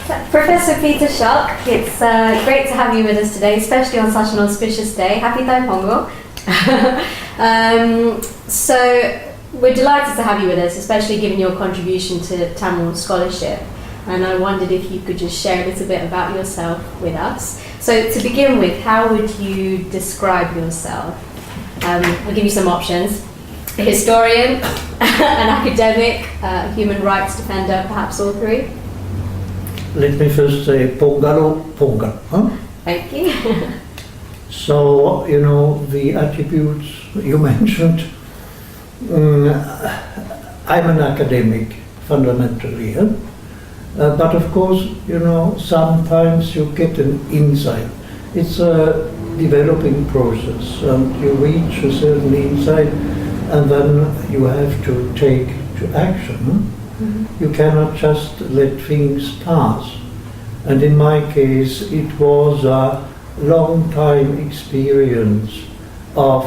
Professor Peter Schock, it's great to have you with us today, especially on such an auspicious day. Happy Thai Pongal. So we're delighted to have you with us, especially given your contribution to Tamil scholarship. And I wondered if you could just share a little bit about yourself with us. So to begin with, how would you describe yourself? I'll give you some options. A historian, an academic, human rights defender, perhaps all three. Let me first say Pongal. Huh? Thank you. So, the attributes you mentioned, I'm an academic fundamentally, huh? But of course, sometimes you get an insight. It's a developing process, and you reach a certain insight, and then you have to take to action. Mm-hmm. You cannot just let things pass. And in my case, it was a long time experience of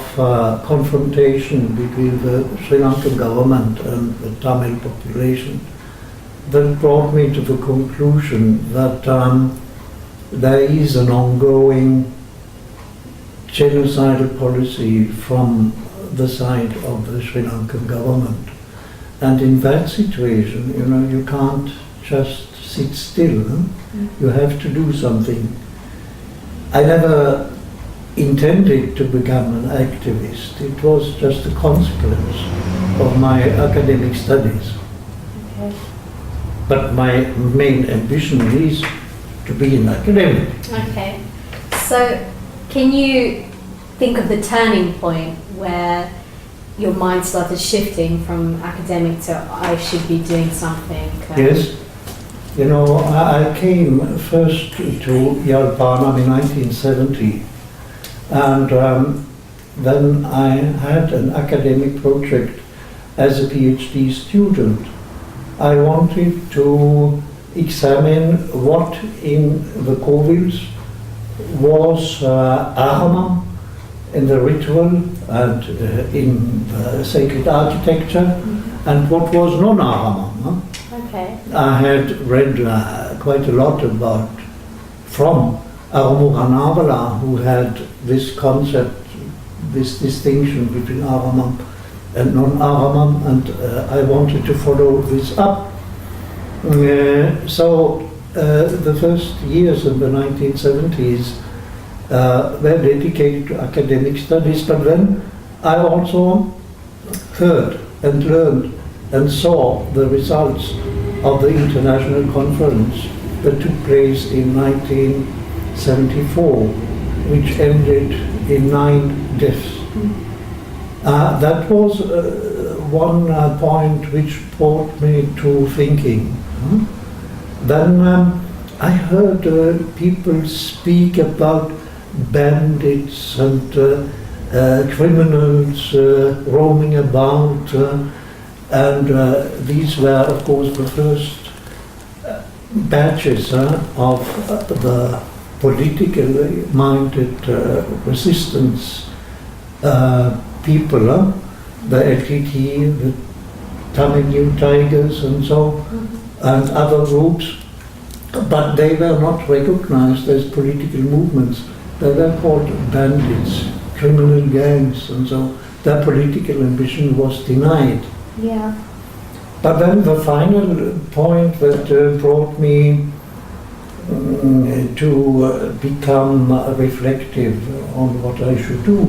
confrontation between the Sri Lankan government and the Tamil population that brought me to the conclusion that there is an ongoing genocidal policy from the side of the Sri Lankan government. And in that situation, you can't just sit still. Huh? You have to do something. I never intended to become an activist. It was just a consequence of my academic studies. Okay. But my main ambition is to be an academic. Okay. So can you think of the turning point where your mind started shifting from academic to I should be doing something? Yes. I came first to Yalpana in 1970, and then I had an academic project as a PhD student. I wanted to examine what in the Kovils was Ahama in the ritual and in the sacred architecture, and what was non-Ahama. Huh? Okay. I had read quite a lot from Arumuganavala, who had this concept, this distinction between Aramam and non-Aramam, and I wanted to follow this up. So the first years of the 1970s were dedicated to academic studies, but then I also heard and learned and saw the results of the international conference that took place in 1974, which ended in 9 deaths. That was one point which brought me to thinking. Then I heard people speak about bandits and criminals roaming about, and these were, of course, the first batches of the politically minded resistance people, the LTT, the Tamil New Tigers and so, and other groups, but they were not recognized as political movements. They were called bandits, criminal gangs, and so their political ambition was denied. Yeah. But then the final point that brought me to become reflective on what I should do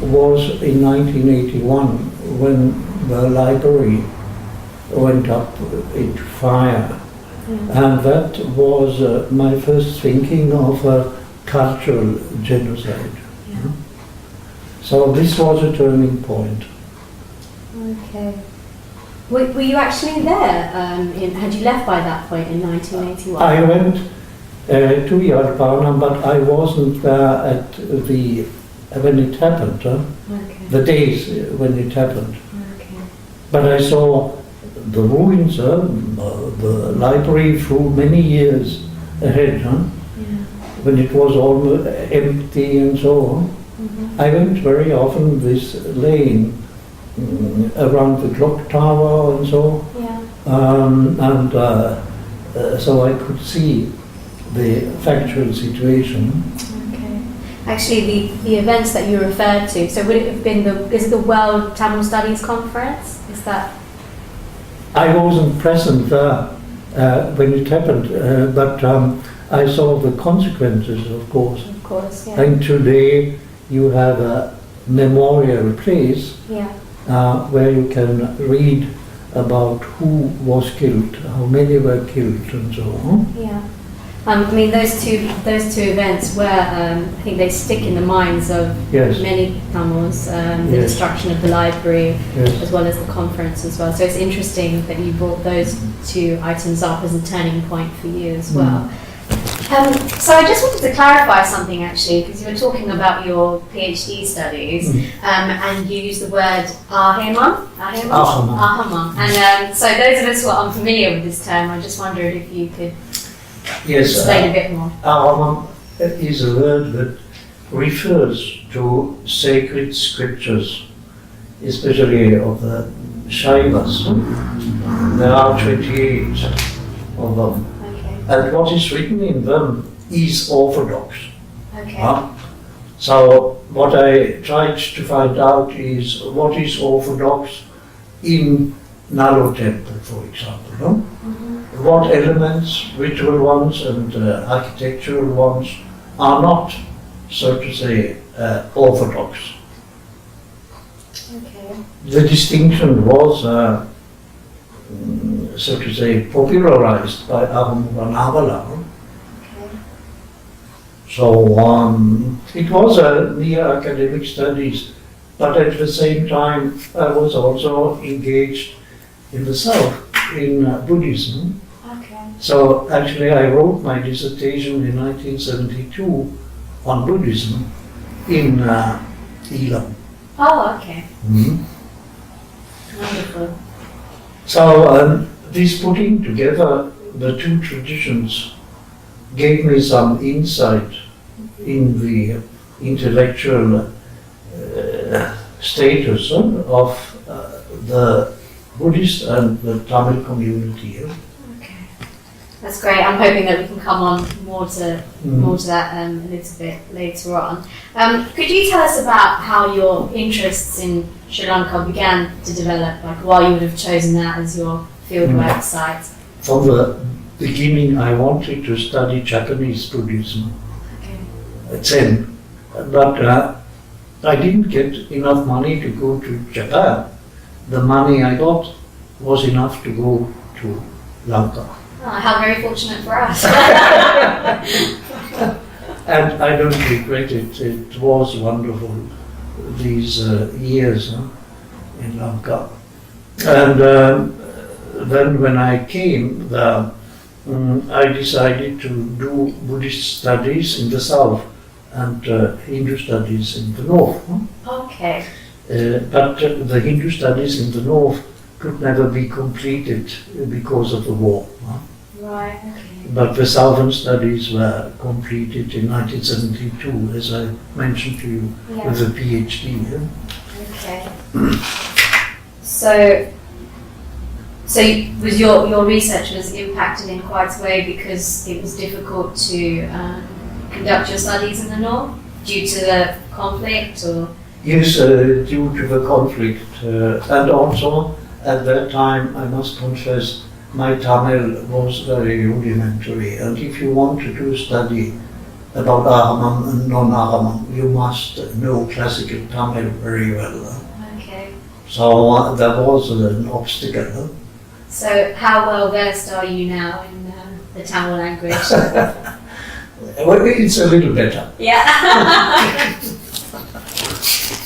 was in 1981, when the library went up into fire. And that was my first thinking of a cultural genocide. Yeah. So this was a turning point. Okay. Were you actually there? Had you left by that point in 1981? I went to Yalpana, but I wasn't there at when it happened, Okay. the days when it happened. Okay. But I saw the ruins, the library through many years ahead, Yeah. when it was all empty and so on. I went very often this lane around the clock tower and so, Yeah. and so I could see the factual situation. Okay. Actually, the events that you referred to, so would it have been is it the World Tamil Studies Conference? Is that? I wasn't present there when it happened, but I saw the consequences, of course. Of course, yeah. And today you have a memorial place Yeah. where you can read about who was killed, how many were killed, and so on. Yeah. I mean, those two events were, I think they stick in the minds of Yes. many Tamils, the Yes. destruction of the library, Yes. as well as the conference as well. So it's interesting that you brought those two items up as a turning point for you as well. So I just wanted to clarify something actually, because you were talking about your PhD studies, and you used the word ahema. Ahama. And so those of us who are unfamiliar with this term, I just wondered if you could Yes, explain a bit more. Ahama is a word that refers to sacred scriptures, especially of the Shaivas. There are 28 of them. Okay. And what is written in them is orthodox. Okay. So what I tried to find out is what is orthodox in Nalo temple, for example. No? What elements, ritual ones and architectural ones, are not, so to say, orthodox. Okay. The distinction was, so to say, popularized by Ahamuranavala. Okay. So it was near academic studies, but at the same time I was also engaged in the South in Buddhism. Okay. So actually I wrote my dissertation in 1972 on Buddhism in Elam. Oh, okay. Mhm. Wonderful. So this putting together the two traditions gave me some insight in the intellectual status of the Buddhist and the Tamil community. Okay. That's great. I'm hoping that we can come on more to that a little bit later on. Could you tell us about how your interests in Sri Lanka began to develop, like why you would have chosen that as your fieldwork site? From the beginning I wanted to study Japanese Buddhism, Okay. Zen, but I didn't get enough money to go to Japan. The money I got was enough to go to Lanka. Oh, how very fortunate for us. And I don't regret it. It was wonderful, these years in Lanka. And then when I came there, I decided to do Buddhist studies in the south and Hindu studies in the north. Okay. But the Hindu studies in the north could never be completed because of the war. Right, okay. But the southern studies were completed in 1972, as I mentioned to you, Yeah. with a PhD. Okay. So was your research was impacted in quite a way because it was difficult to conduct your studies in the north due to the conflict, or? Yes, due to the conflict, and also at that time, I must confess, my Tamil was very rudimentary, and if you want to do study about Ahamam and non-Ahamam, you must know classical Tamil very well. Okay. So there was an obstacle. So how well versed are you now in the Tamil language? Well, it's a little better. Yeah.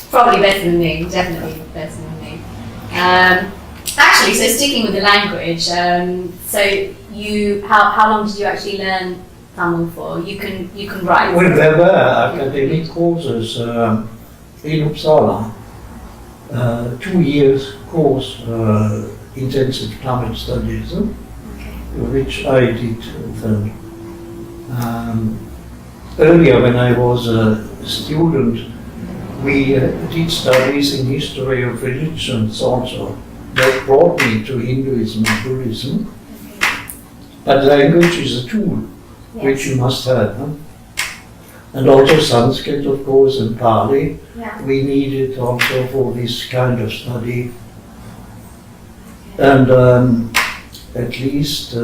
Probably better than me, definitely better than me. Actually, so sticking with the language, so you, how long did you actually learn Tamil for? You can write. Well, there were academic courses in Uppsala, 2 years course, intensive Tamil studies, Okay. which I did then. Earlier, when I was a student, we did studies in history of religions also. That brought me to Hinduism and Buddhism. But language is a tool which you must have. Huh? And also Sanskrit, of course, and Pali. Yeah. We need it also for this kind of study. And at least we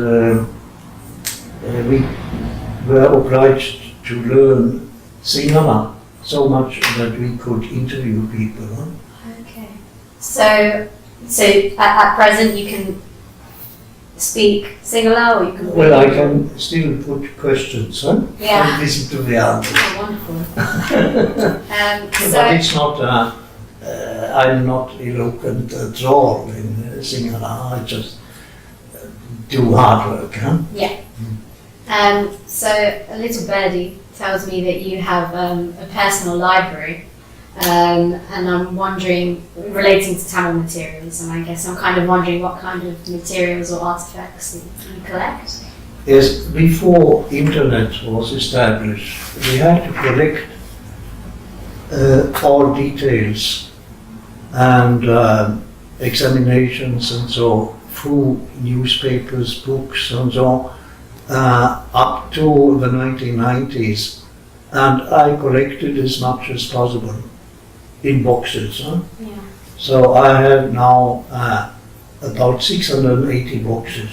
were obliged to learn Sinhala so much that we could interview people. Huh? Okay. So at present you can speak Sinhala, or you can. Well, I can still put questions, huh? Yeah. And listen to the answers. Oh, wonderful. But it's not. I'm not eloquent at all in Sinhala. I just do hard work. Huh? Yeah. So a little birdie tells me that you have a personal library, and I'm wondering, relating to Tamil materials, and I guess I'm kind of wondering what kind of materials or artifacts that you collect. Yes, before internet was established, we had to collect all details and examinations and so through newspapers, books and so up to the 1990s, and I collected as much as possible in boxes. Huh? Yeah. So I have now about 680 boxes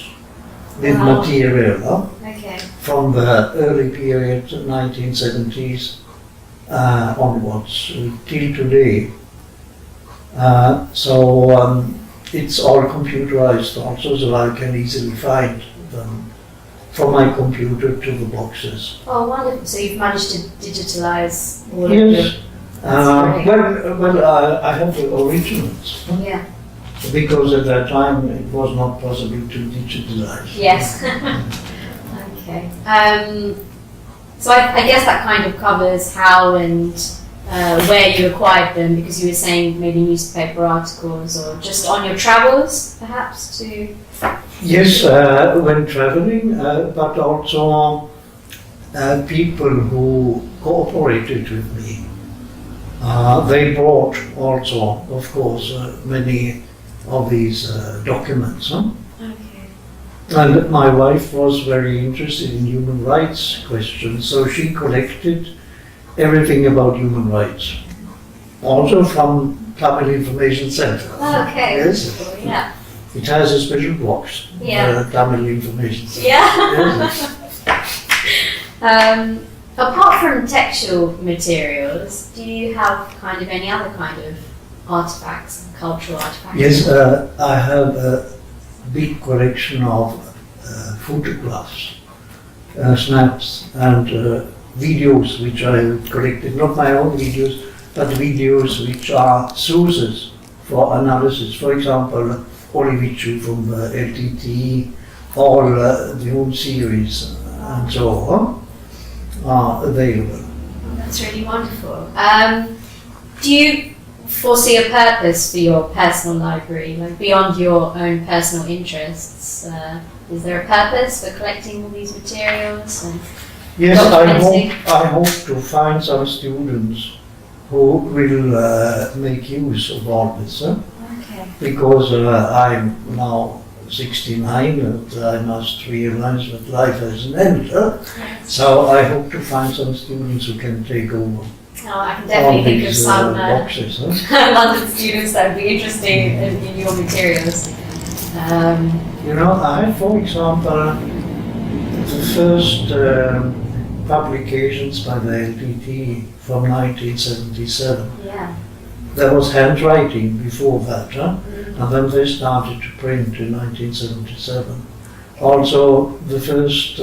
with Wow. material Okay. from the early period, 1970s onwards till today. So it's all computerized also, so I can easily find them from my computer to the boxes. Oh, wonderful. So you've managed to digitalize all Yes. of That's great. Well, I have the originals, huh? Yeah. Because at that time it was not possible to digitalize. Yes. Okay. So I guess that kind of covers how and where you acquired them, because you were saying maybe newspaper articles or just on your travels, perhaps, to... Yes, when traveling, but also people who cooperated with me. They brought also, of course, many of these documents. Huh? Okay. And my wife was very interested in human rights questions, so she collected everything about human rights. Also from Tamil Information Center. Okay. Yes. Wonderful, yeah. It has a special box, Yeah. Tamil Information Center. Yeah. Yes. Apart from textual materials, do you have kind of any other kind of artifacts, cultural artifacts? Yes, I have a big collection of photographs, snaps and videos which I collected, not my own videos, but videos which are sources for analysis. For example, Olivichu from LTT, all the whole series and so on are available. Oh, that's really wonderful. Do you foresee a purpose for your personal library, like beyond your own personal interests? Is there a purpose for collecting all these materials? And Yes, documenting? I hope to find some students who will make use of all this, Okay. because I'm now 69 and I must realize that life has an end. So I hope to find some students who can take over Oh, I can all definitely think of these some boxes. London students that would be interested in your materials. You know, I have, for example, the first publications by the LTT from 1977. Yeah. There was handwriting before that, and then they started to print in 1977. Also, the first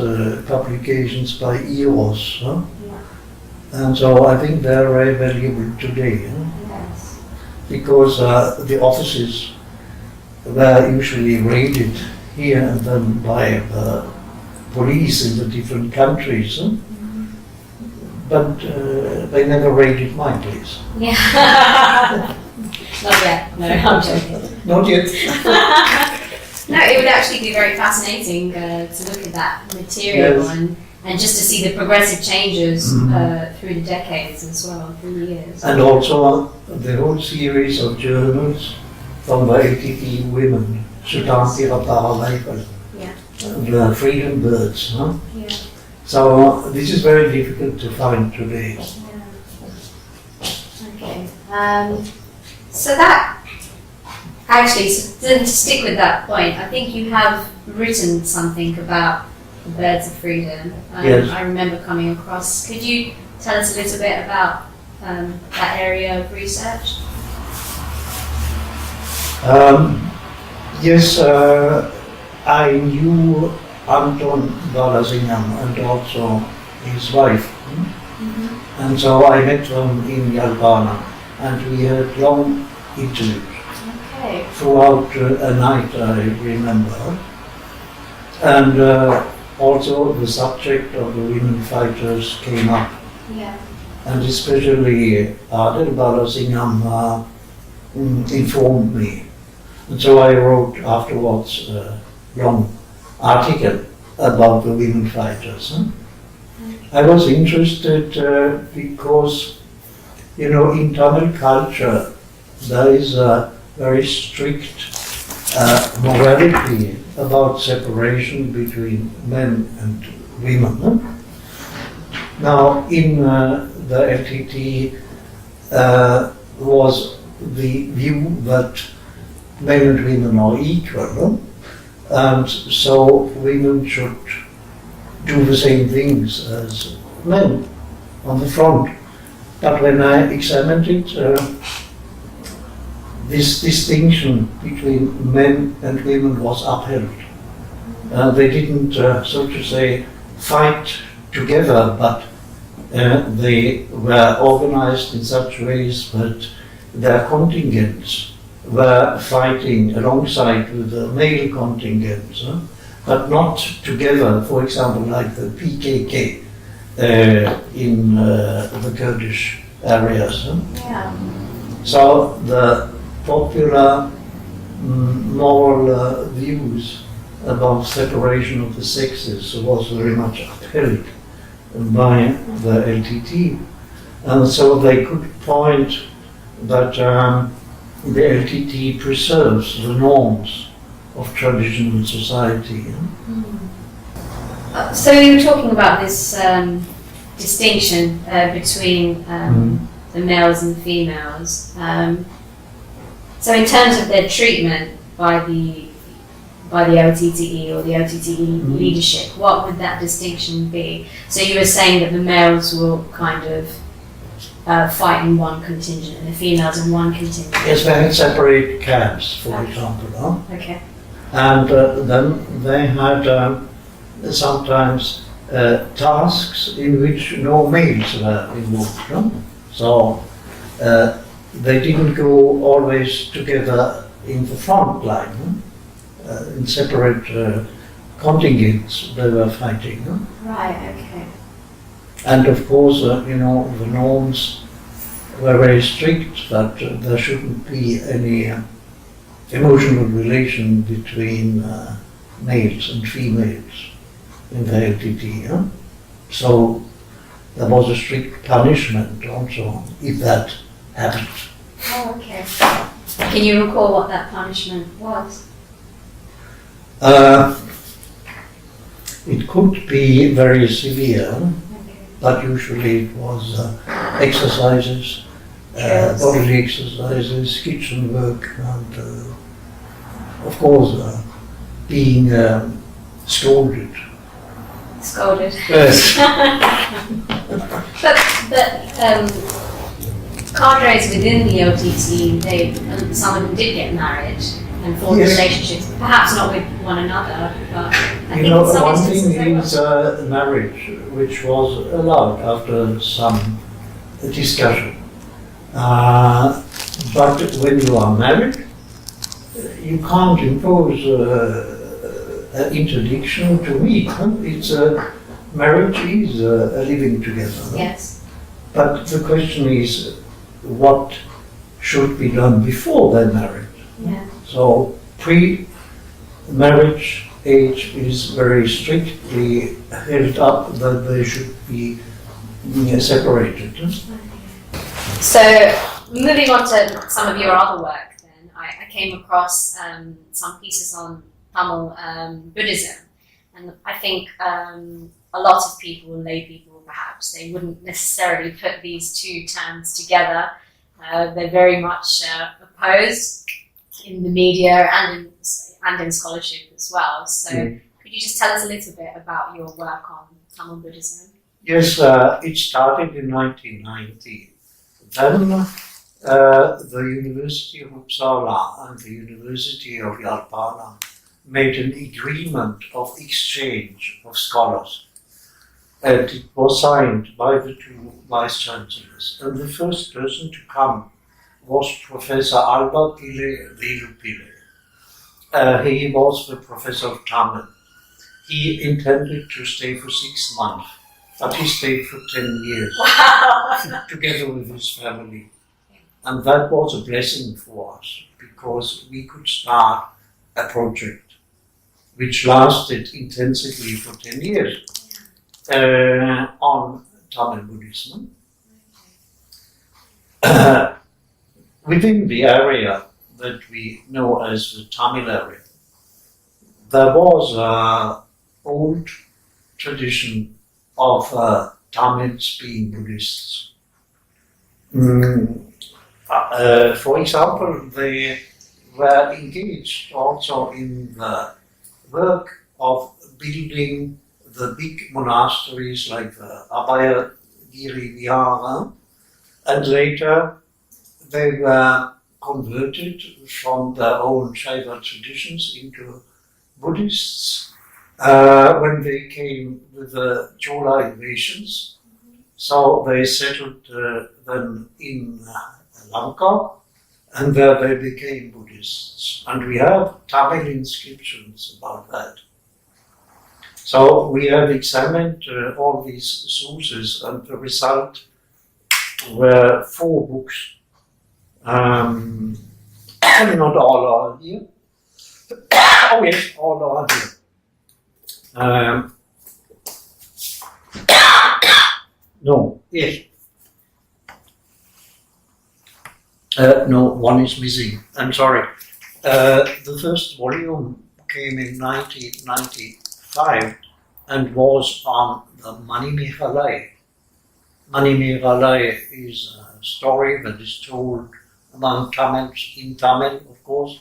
publications by EOS, Yeah. and so I think they're very valuable today, Yes. because the offices were usually raided here and then by the police in the different countries, but they never raided my place. Yeah. Not yet. No, I'm joking. Not yet. No, it would actually be very fascinating to look at that material Yes. and just to see the progressive changes Mhm. through the decades as well, through the years. And also the whole series of journals from the LTT women, Sutanti Ratarawaikal. Yeah. the freedom birds. Huh? Yeah. So this is very difficult to find today. Yeah. Okay. So that actually, to stick with that point, I think you have written something about the birds of freedom. Yes. I remember coming across. Could you tell us a little bit about that area of research? Yes, I knew Anton Balasingham and also his wife. Mm-hmm. And so I met them in Yalbana and we had long interviews. Okay. Throughout a night, I remember. And also the subject of the women fighters came up. Yeah. And especially Adel Balasingham informed me. And so I wrote afterwards a long article about the women fighters. I was interested because, in Tamil culture there is a very strict morality about separation between men and women. Now, in the LTT was the view that men and women are equal, and so women should do the same things as men on the front. But when I examined it, this distinction between men and women was upheld. They didn't, so to say, fight together, but they were organized in such ways that their contingents were fighting alongside with the male contingents, but not together, for example, like the PKK in the Kurdish areas. Yeah. So the popular moral views about separation of the sexes was very much upheld by the LTT. And so they could point that the LTT preserves the norms of traditional society. So you were talking about this distinction between the males and females. So in terms of their treatment by the LTTE or the LTTE leadership, what would that distinction be? So you were saying that the males will kind of fight in one contingent and the females in one contingent. Yes, they had separate camps, for example. Okay. And then they had sometimes tasks in which no males were involved. So they didn't go always together in the front line. In separate contingents they were fighting. Right, okay. And of course, the norms were very strict that there shouldn't be any emotional relation between males and females in the LTT. So there was a strict punishment also if that happened. Oh, okay. Can you recall what that punishment was? It could be very severe, Okay. but usually it was exercises, Yes. bodily exercises, kitchen work, and of course being scolded. Scolded. Yes. But cadres within the LTT, some of them did get married and formed Yes. relationships, perhaps not with one another, but I think in One some instances thing they were. is marriage, which was allowed after some discussion. But when you are married, you can't impose an interdiction to meet. It's marriage is a living together. Yes. But the question is, what should be done before they're married? Yeah. So pre-marriage age is very strictly held up that they should be separated. So moving on to some of your other work, then I came across some pieces on Tamil Buddhism, And I think a lot of people, lay people perhaps, they wouldn't necessarily put these two terms together. They're very much opposed in the media and in scholarship as well. So could you just tell us a little bit about your work on Tamil Buddhism? Yes, it started in 1990. Then the University of Uppsala and the University of Jalpana made an agreement of exchange of scholars. And it was signed by the two vice-chancellors. And the first person to come was Professor Albert Velupille. He was the professor of Tamil. He intended to stay for 6 months, but he stayed for 10 years. Wow! Together with his family. And that was a blessing for us, because we could start a project which lasted intensively for 10 years on Tamil Buddhism. Within the area that we know as the Tamil area, there was an old tradition of Tamils being Buddhists. For example, they were engaged also in the work of building the big monasteries like the Abhayagiri Vihara, and later they were converted from their own Shaiva traditions into Buddhists when they came with the Chola invasions. So they settled then in Lanka, and there they became Buddhists. And we have Tamil inscriptions about that. So we have examined all these sources, and the result were 4 books. Not all are here. Oh yes, all are here. No, yes. No, one is missing. I'm sorry. The first volume came in 1995 and was on the Manimeghalai. Manimeghalai is a story that is told among Tamils, in Tamil, of course,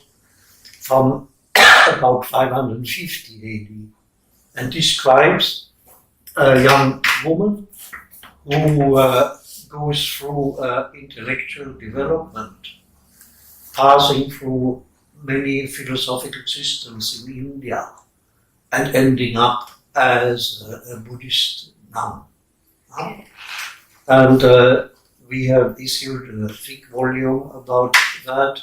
from about 550 AD, and describes a young woman who goes through intellectual development, passing through many philosophical systems in India and ending up as a Buddhist nun. And we have issued a thick volume about that,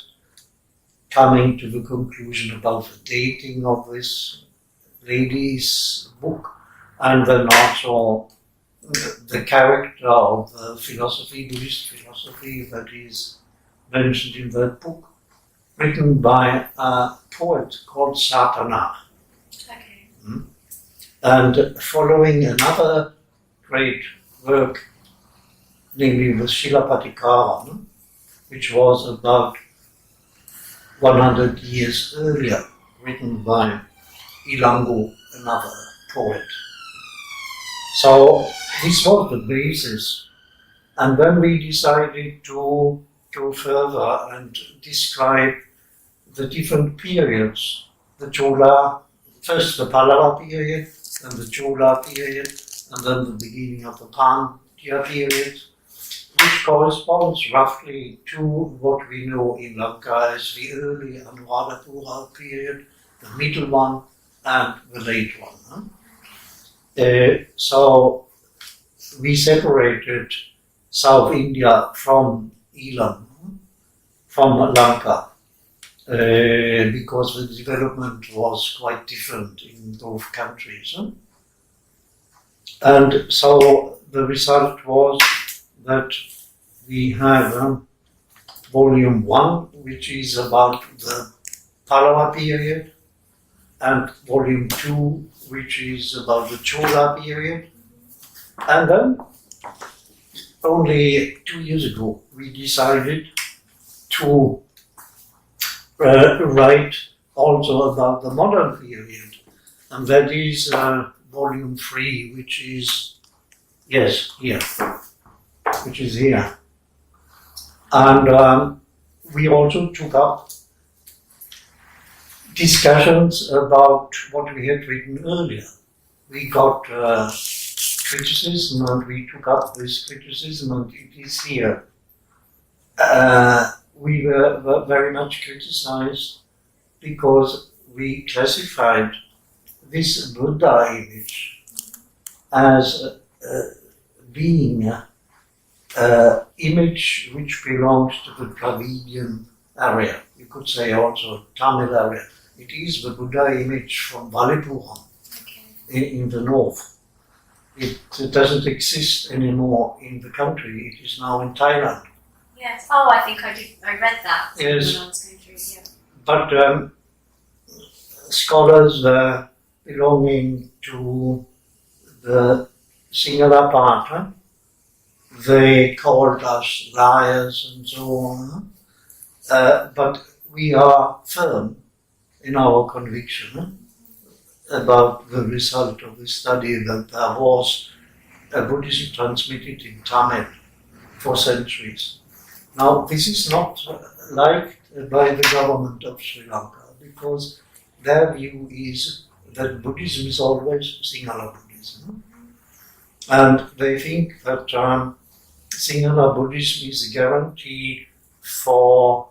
coming to the conclusion about the dating of this lady's book, and then also the character of the philosophy, Buddhist philosophy, that is mentioned in that book, written by a poet called Satana. Okay. And following another great work, namely the Silapatikara, which was about 100 years earlier, written by Ilango, another poet. So this was the basis. And then we decided to go further and describe the different periods, the Chola, first the Pallava period, then the Chola period, and then the beginning of the Pandya period, which corresponds roughly to what we know in Lanka as the early Anuradhapura period, the middle one, and the late one. So we separated South India from Elam, from Lanka, because the development was quite different in both countries. And so the result was that we have volume 1, which is about the Pallava period, and volume 2, which is about the Chola period. And then, only 2 years ago, we decided to write also about the modern period, And that is volume 3, which is, yes, here, which is here. And we also took up discussions about what we had written earlier. We got criticism and we took up this criticism, and it is here. We were very much criticized because we classified this Buddha image as being an image which belongs to the Dravidian area. You could say also Tamil area. It is the Buddha image from Valipuram in the north. It doesn't exist anymore in the country. It is now in Thailand. Yes. Oh, I think I did. I read that Yes. when I was going through it. Yeah. But scholars belonging to the Sinhala part, they called us liars and so on. But we are firm in our conviction about the result of the study that there was a Buddhism transmitted in Tamil for centuries. Now, this is not liked by the government of Sri Lanka because their view is that Buddhism is always Sinhala Buddhism. And they think that Sinhala Buddhism is a guarantee for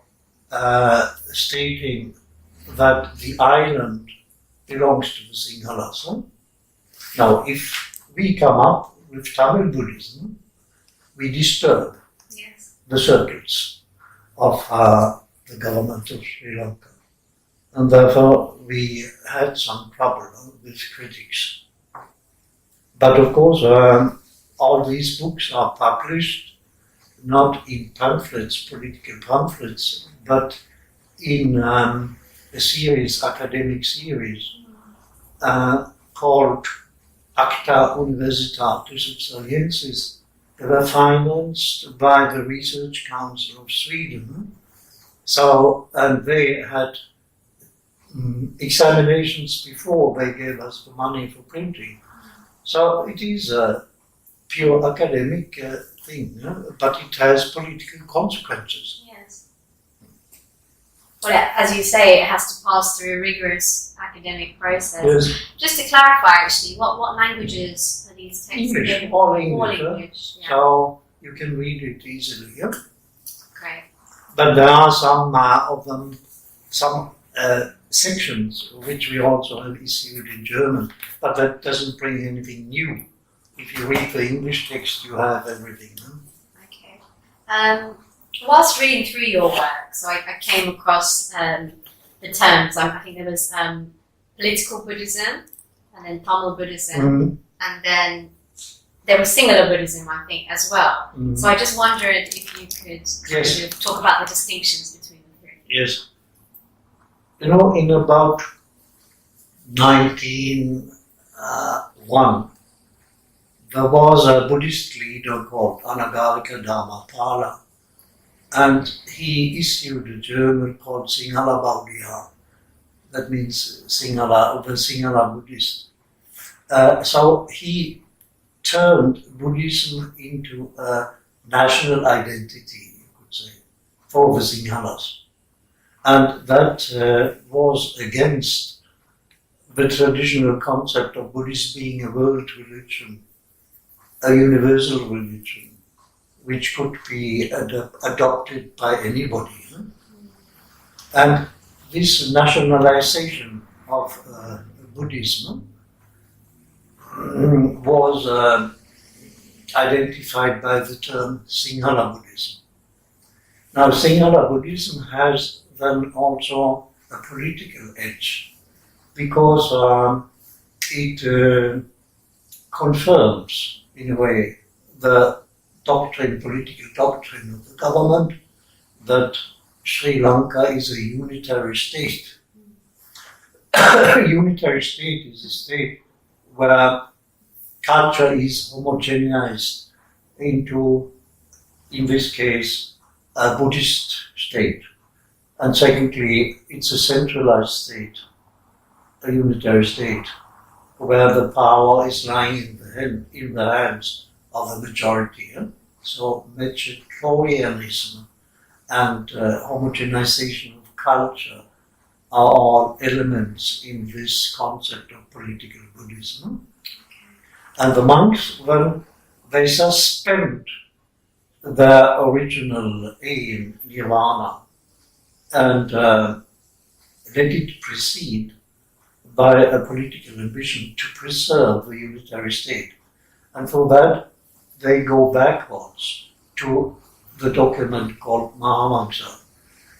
stating that the island belongs to the Sinhalas. Now, if we come up with Tamil Buddhism, we disturb the circuits of the government of Sri Lanka. And therefore, we had some trouble with critics. But of course, all these books are published not in pamphlets, political pamphlets, but in a series, academic series, called Acta Universitatis Upsaliensis. They were financed by the Research Council of Sweden. So, and they had examinations before they gave us the money for printing. So it is a pure academic thing, but it has political consequences. Yes. Well, as you say, it has to pass through a rigorous academic process. Yes. Just to clarify, actually, what languages are these texts English, in? all English. Yeah. So you can read it easily. Yeah? Great. But there are some of them, some sections which we also have issued in German, but that doesn't bring anything new. If you read the English text, you have everything. Okay. Whilst reading through your work, so I came across the terms. I think there was political Buddhism, and then Tamil Buddhism, and then there was Sinhala Buddhism, I think, as well. So I just wondered if you could kind of talk about the distinctions between the three. Yes. You know, in about 1901, there was a Buddhist leader called Anagarika Dharmapala, and he issued a journal called Sinhala Baudiha. That means Sinhala, the Sinhala Buddhist. So he turned Buddhism into a national identity, you could say, for the Sinhalas. And that was against the traditional concept of Buddhism being a world religion, a universal religion, which could be adopted by anybody. And this nationalization of Buddhism was identified by the term Sinhala Buddhism. Now, Sinhala Buddhism has then also a political edge because it confirms, in a way, the political doctrine of the government that Sri Lanka is a unitary state. A unitary state is a state where culture is homogenized into, in this case, a Buddhist state. And secondly, it's a centralized state, a unitary state. where the power is lying in the hands of the majority. So Metchlorianism and homogenization of culture are all elements in this concept of political Buddhism. And the monks, well, they suspend their original aim, nirvana, and let it proceed by a political ambition to preserve the unitary state. And for that, they go backwards to the document called Mahavamsa.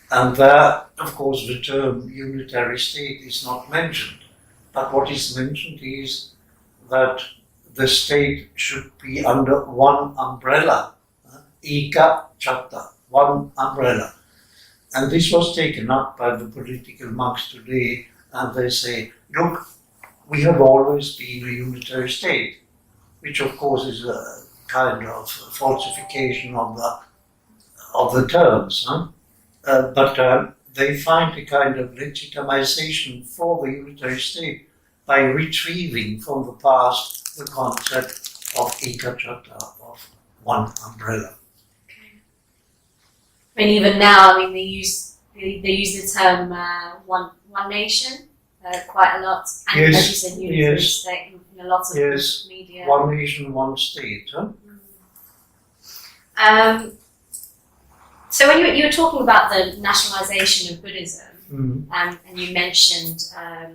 And there, of course, the term unitary state is not mentioned. But what is mentioned is that the state should be under one umbrella, Eka Chatta, one umbrella. And this was taken up by the political monks today, and they say, look, we have always been a unitary state, which of course is a kind of falsification of the terms. But they find a kind of legitimization for the unitary state by retrieving from the past the concept of Ekachatta, of one umbrella. Okay. I mean, even now, I mean, they use the term one nation quite a lot, and Yes, as you said, unitary yes. state in a lot of Yes, media. one nation, one state. So when you were talking about the nationalization of Buddhism, Mm. and you mentioned a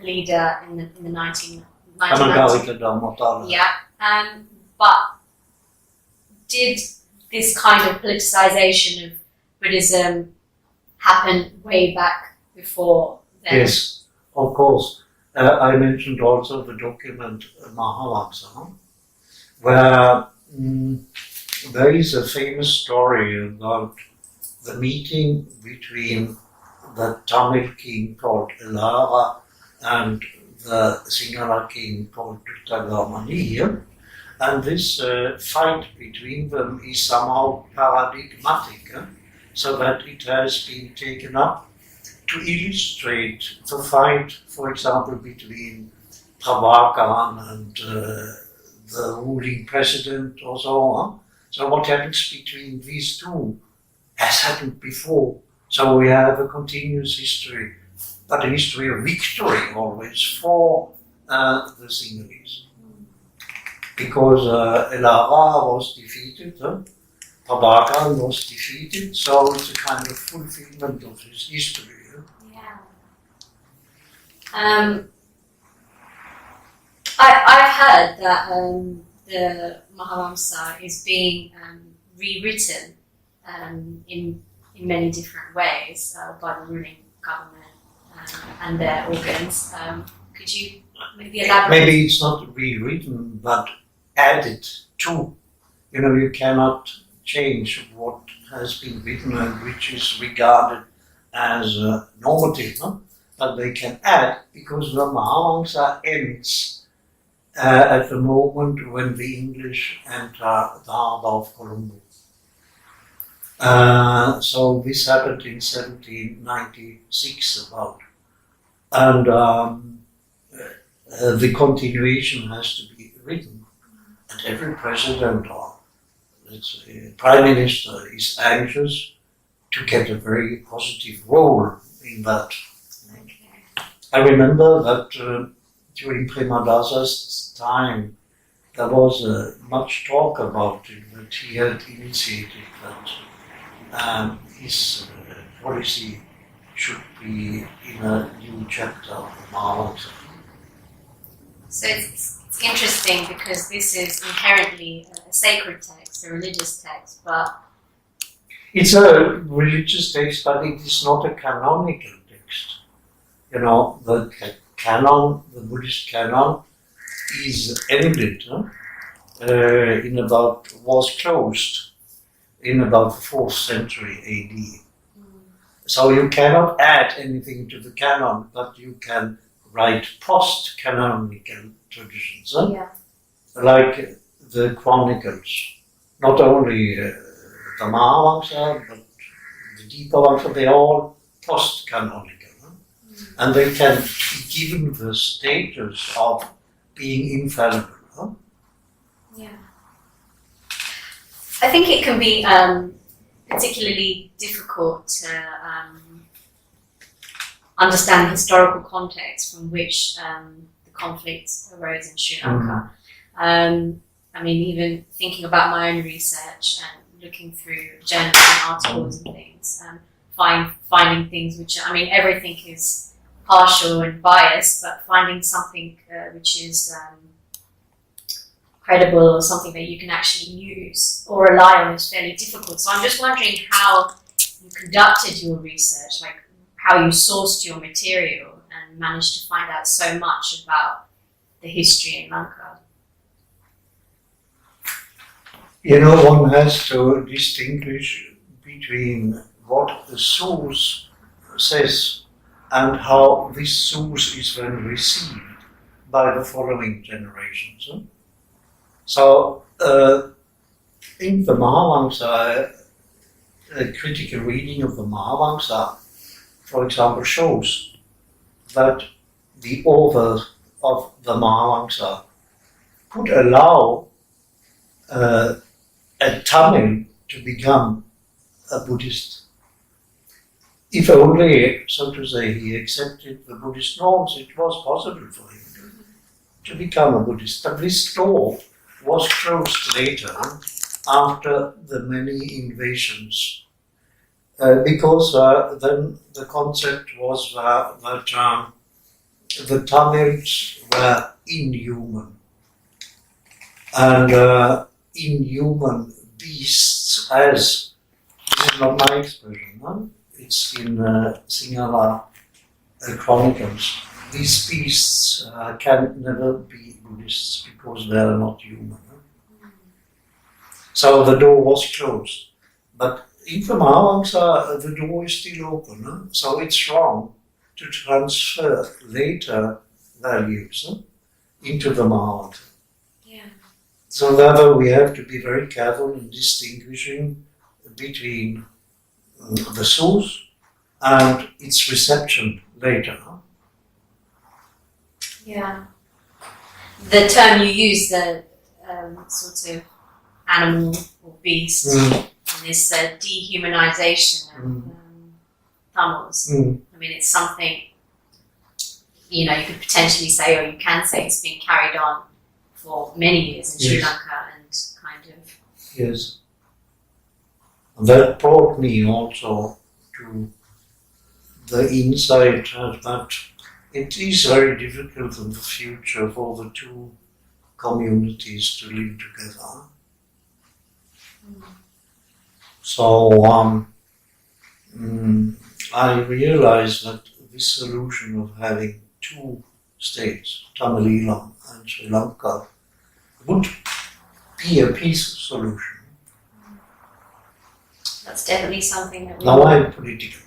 leader in the 1990s. Anagarika Dhammatara. Yeah. But did this kind of politicization of Buddhism happen way back before then? Yes, of course. I mentioned also the document Mahavamsa, where there is a famous story about the meeting between the Tamil king called Elara and the Sinhala king called Duttagamani. And this fight between them is somehow paradigmatic, so that it has been taken up to illustrate the fight, for example, between Prabhakaran and the ruling president or so on. So what happens between these two has happened before. So we have a continuous history, but a history of victory always for the Sinhalese. Because Elara was defeated, Prabhakaran was defeated, so it's a kind of fulfillment of his history. Yeah. I've heard that the Mahavamsa is being rewritten in many different ways by the ruling government and their organs. Could you maybe elaborate? Maybe it's not rewritten, but added to. You know, you cannot change what has been written and which is regarded as normative, no? But they can add, because the Mahavamsa ends at the moment when the English enter the harbour of Colombo. So this happened in 1796 about. And the continuation has to be written. And every president or let's say, prime minister is anxious to get a very positive role in that. Okay. I remember that during Premadasa's time, there was much talk about it, that he had initiated that his policy should be in a new chapter of the Mahavamsa. So it's interesting because this is inherently a sacred text, a religious text, but It's a religious text, but it is not a canonical text. You know, the canon, the Buddhist canon, is ended was closed in about the 4th century AD. So you cannot add anything to the canon, but you can write post-canonical traditions, like the chronicles. Not only the Mahavamsa, but the Dipavamsa, they're all post-canonical. And they can be given the status of being infallible. Huh? Yeah. I think it can be particularly difficult to understand historical context from which the conflict arose in Sri Lanka. I mean, even thinking about my own research and looking through journals and articles and things, finding things which, I mean, everything is partial and biased, but finding something which is credible or something that you can actually use or rely on is fairly difficult. So I'm just wondering how you conducted your research, like how you sourced your material and managed to find out so much about the history in Lanka. You know, one has to distinguish between what the source says and how this source is then received by the following generations. So, in the Mahavamsa, a critical reading of the Mahavamsa, for example, shows that the author of the Mahavamsa could allow a Tamil to become a Buddhist. If only, so to say, he accepted the Buddhist norms, it was possible for him to become a Buddhist. But this door was closed later, after the many invasions, because then the concept was that the Tamils were inhuman, and inhuman beasts, as, this is not my expression, no? It's in Sinhala Chronicles. These beasts can never be Buddhists because they are not human. So the door was closed. But in the Mahavamsa, the door is still open. So it's wrong to transfer later values into the Mahavamsa. Yeah. So therefore we have to be very careful in distinguishing between the source and its reception later. Yeah. The term you use, the sort of animal or beast, and this dehumanization of Tamils. I mean, it's something, you know, you could potentially say, or you can say, it's been carried on for many years in Sri Lanka and kind of. Yes. And that brought me also to the insight that it is very difficult in the future for the two communities to live together. So I realized that this solution of having two states, Tamil Eelam and Sri Lanka, would be a peaceful solution. That's definitely something that we Now I'm political.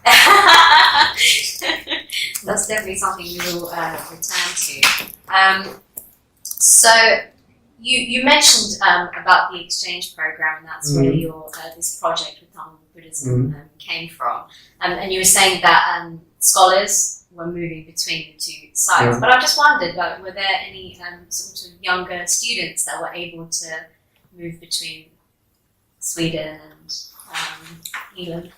That's definitely something we will return to. So you mentioned about the exchange program, and that's where your this project with Tamil Buddhism came from. And you were saying that scholars were moving between the two sides. But I just wondered, like, were there any sort of younger students that were able to move between Sweden and England?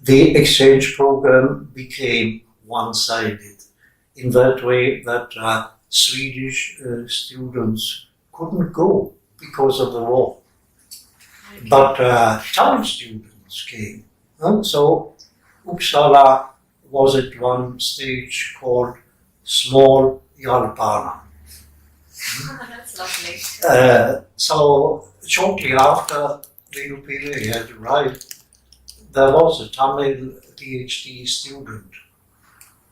The exchange program became one-sided in that way that Swedish students couldn't go because of the war. Okay. But Tamil students came. So Uppsala was at one stage called Small Jalpana. That's lovely. So shortly after Lenu Pillai had arrived, there was a Tamil PhD student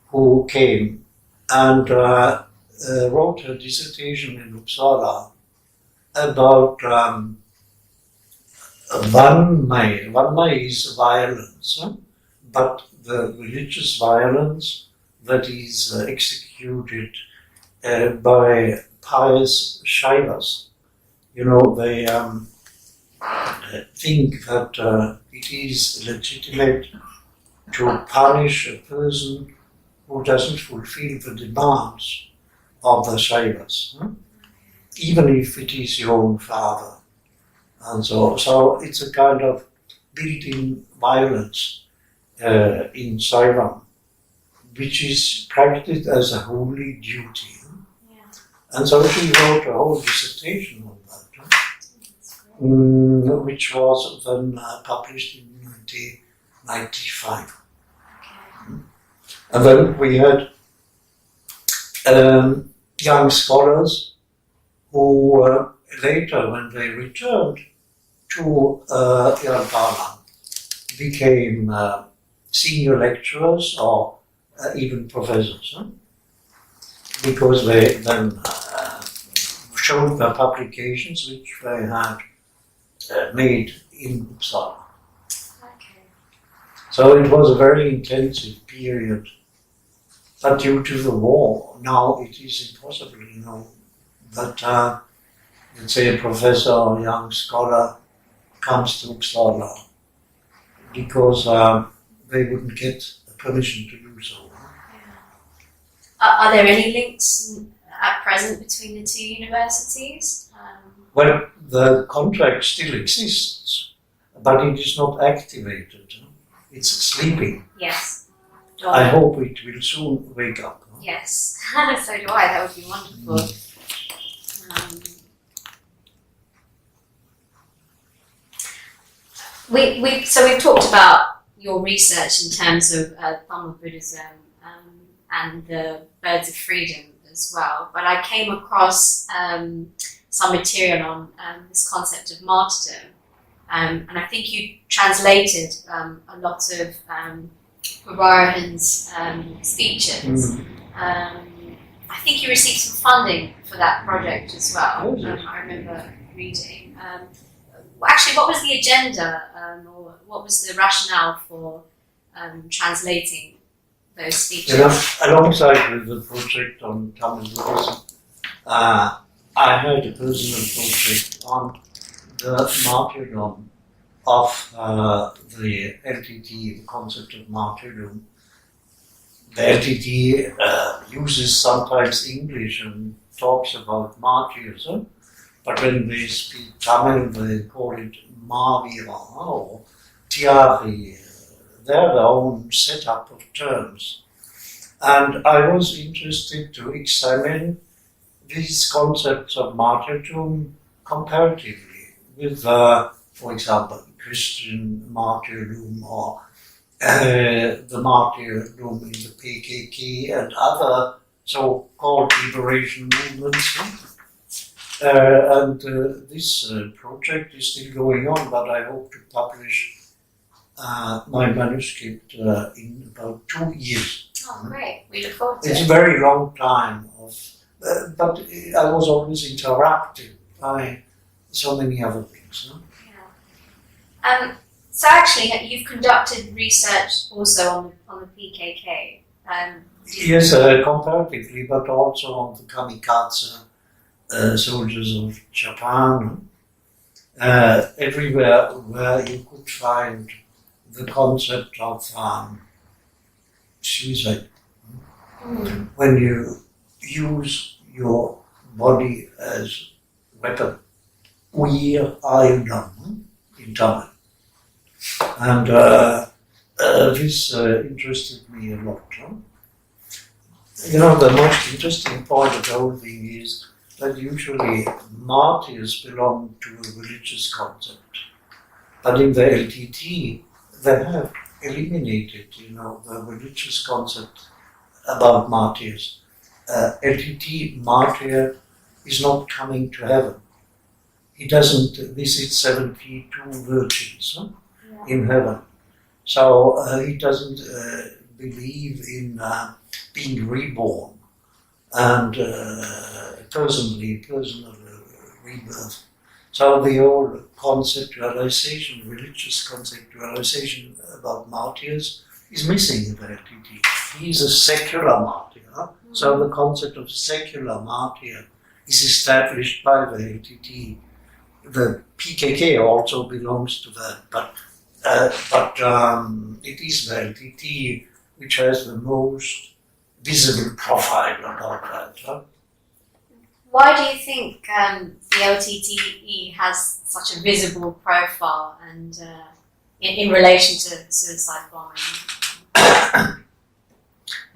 who came and wrote a dissertation in Uppsala about Vanmai. Vanmai is violence, but the religious violence that is executed by pious Shaivas. You know, they think that it is legitimate to punish a person who doesn't fulfill the demands of the Shaivas, even if it is your own father. And so it's a kind of built-in violence in Shaivam, which is practiced as a holy duty. Yeah. And so she wrote a whole dissertation on that, which was then published in 1995. And then we had young scholars who later, when they returned to Iran, became senior lecturers or even professors, because they then showed their publications which they had made in Uppsala. Okay. So it was a very intensive period. But due to the war, now it is impossible, that, let's say, a professor or a young scholar comes to Uppsala because they wouldn't get permission to do so. Are there any links at present between the two universities? Well, the contract still exists, but it is not activated. It's sleeping. Yes. I hope it will soon wake up. Yes, so do I. That would be wonderful. We've talked about your research in terms of Tamil Buddhism and the Birds of Freedom as well, but I came across some material on this concept of martyrdom, and I think you translated a lot of Barbarahan's speeches. I think you received some funding for that project as well. I remember reading. Actually, what was the agenda, or what was the rationale for translating those speeches? Alongside with the project on Tamil Buddhism, I had a personal project on the martyrdom of the LTT, the concept of martyrdom. The LTT uses sometimes English and talks about martyrs, but when they speak Tamil, they call it Mavira or Tiari. They have their own setup of terms. And I was interested to examine these concepts of martyrdom comparatively with, for example, Christian martyrdom or the martyrdom in the PKK and other so-called liberation movements. This project is still going on, but I hope to publish my manuscript in about 2 years. Oh, great. We look forward to it. It's a very long time, but I was always interrupted by so many other things. So actually, you've conducted research also on the PKK. Yes, comparatively, but also on the kamikaze soldiers of Japan. Everywhere where you could find the concept of suicide. When you use your body as weapon. Uir ayudam in Tamil. And this interested me a lot. The most interesting point of the whole thing is that usually martyrs belong to a religious concept. But in the LTT, they have eliminated, the religious concept about martyrs. LTT martyr is not coming to heaven. He doesn't visit 72 virgins in heaven. So he doesn't believe in being reborn and personal rebirth. So the whole conceptualization, religious conceptualization about martyrs is missing in the LTT. He is a secular martyr. So the concept of secular martyr is established by the LTT. The PKK also belongs to that, but it is the LTT which has the most visible profile about that. Why do you think the LTTE has such a visible profile and in relation to suicide bombing?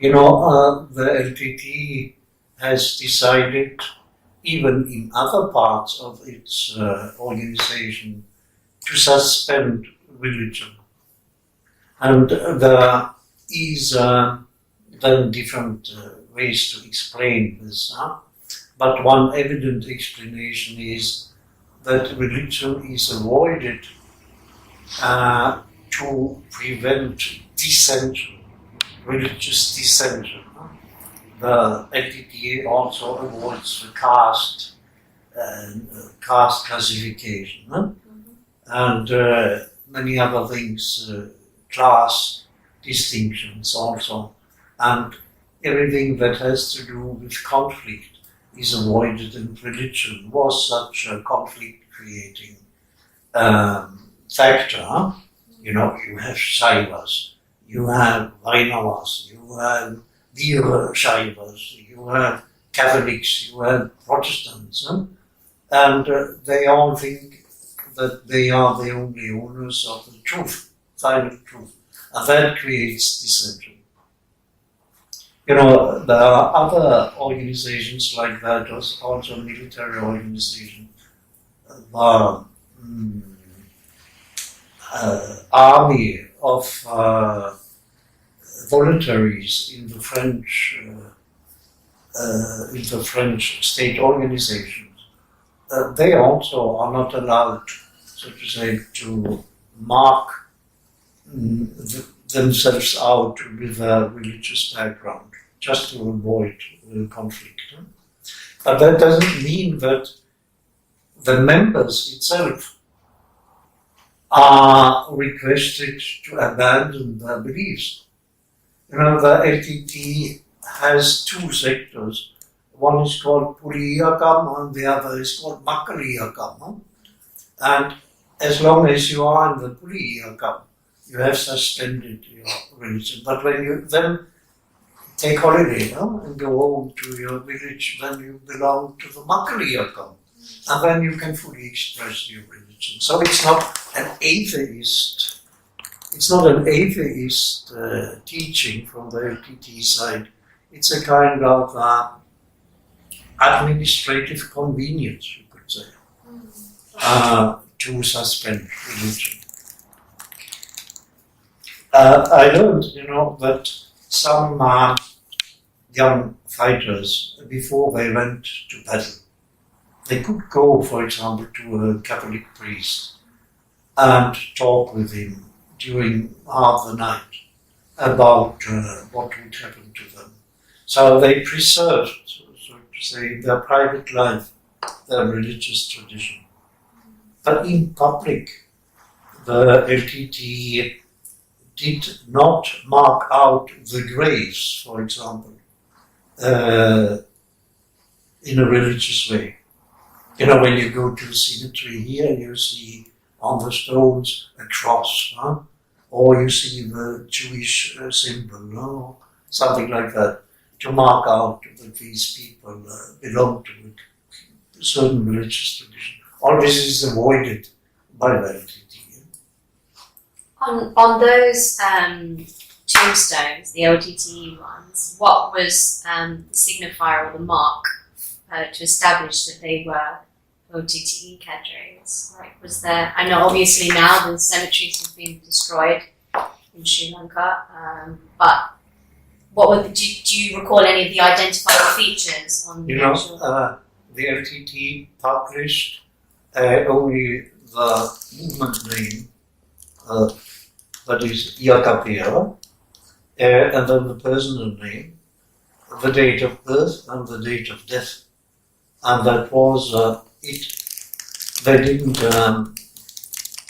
The LTTE has decided, even in other parts of its organization, to suspend religion. And there is then different ways to explain this. But one evident explanation is that religion is avoided to prevent dissension, religious dissension. The LTTE also avoids the caste classification and many other things, class distinctions also, and everything that has to do with conflict is avoided, and religion was such a conflict-creating factor. You have Shaivas, you have Vainavas, you have Veerashaivas, you have Catholics, you have Protestants, and they all think that they are the only owners of the truth, final truth, and that creates dissension. There are other organizations like that, also military organizations, the army of voluntaries in the French state organizations. They also are not allowed, so to say, to mark themselves out with a religious background, just to avoid conflict. But that doesn't mean that the members itself are requested to abandon their beliefs. The LTT has two sectors. One is called Puliyakam and the other is called Makaliyakam. And as long as you are in the Puliyakam, you have suspended your religion. But when you then take holiday and go home to your village, then you belong to the Makaliyakam. And then you can fully express your religion. So it's not an atheist. It's not an atheist teaching from the LTT side. It's a kind of administrative convenience, you could say, to suspend religion. I learned, that some young fighters, before they went to battle, they could go, for example, to a Catholic priest and talk with him during half the night about what would happen to them. So they preserved, so to say, their private life, their religious tradition. But in public, the LTT did not mark out the graves, for example, in a religious way. When you go to a cemetery here, you see on the stones a cross, or you see the Jewish symbol, something like that, to mark out that these people belong to a certain religious tradition. All this is avoided by the LTT. On those tombstones, the LTTE ones, what was the signifier or the mark to establish that they were LTTE cadres? Right? Was there? I know obviously now the cemeteries have been destroyed in Sri Lanka, but what were do you recall any of the identifying features on the actual? The LTT published only the movement name. That is Yakapia, and then the personal name, the date of birth and the date of death. And that was it. They didn't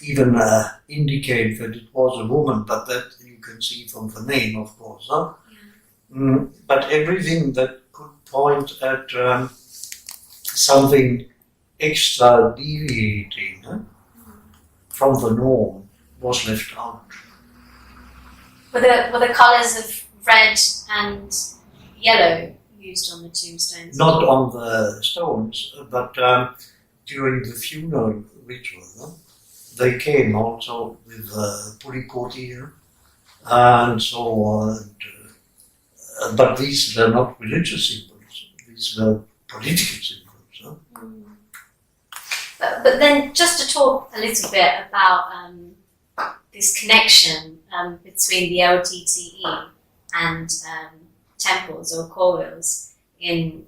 even indicate that it was a woman, but that you can see from the name, of course. But everything that could point at something extra deviating from the norm was left out. Were the colours of red and yellow used on the tombstones? Not on the stones, but during the funeral ritual, they came also with purikoti and so on. But these were not religious symbols, these were political symbols. But then just to talk a little bit about this connection between the LTTE and temples or korils in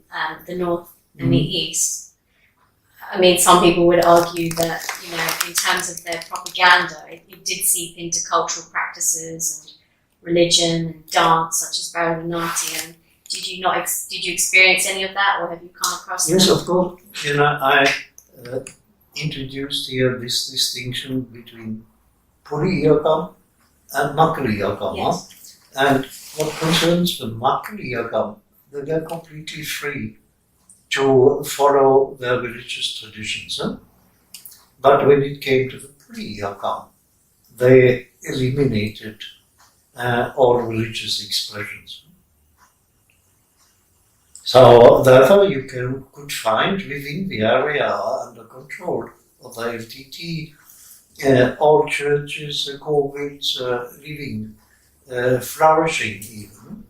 the north and the east. I mean, some people would argue that, you know, in terms of their propaganda, it did seep into cultural practices and religion and dance, such as Bharatanatyam. Did you experience any of that, or have you come across Yes, that? of course. You know, I introduced here this distinction between Puri Iyakam and Makali Iyakam. Yes. And what concerns the Makali Iyakam, they were completely free to follow their religious traditions. But when it came to the Puri Iyakam, they eliminated all religious expressions. So therefore you could find within the area under control of the LTT all churches, korils living, flourishing even.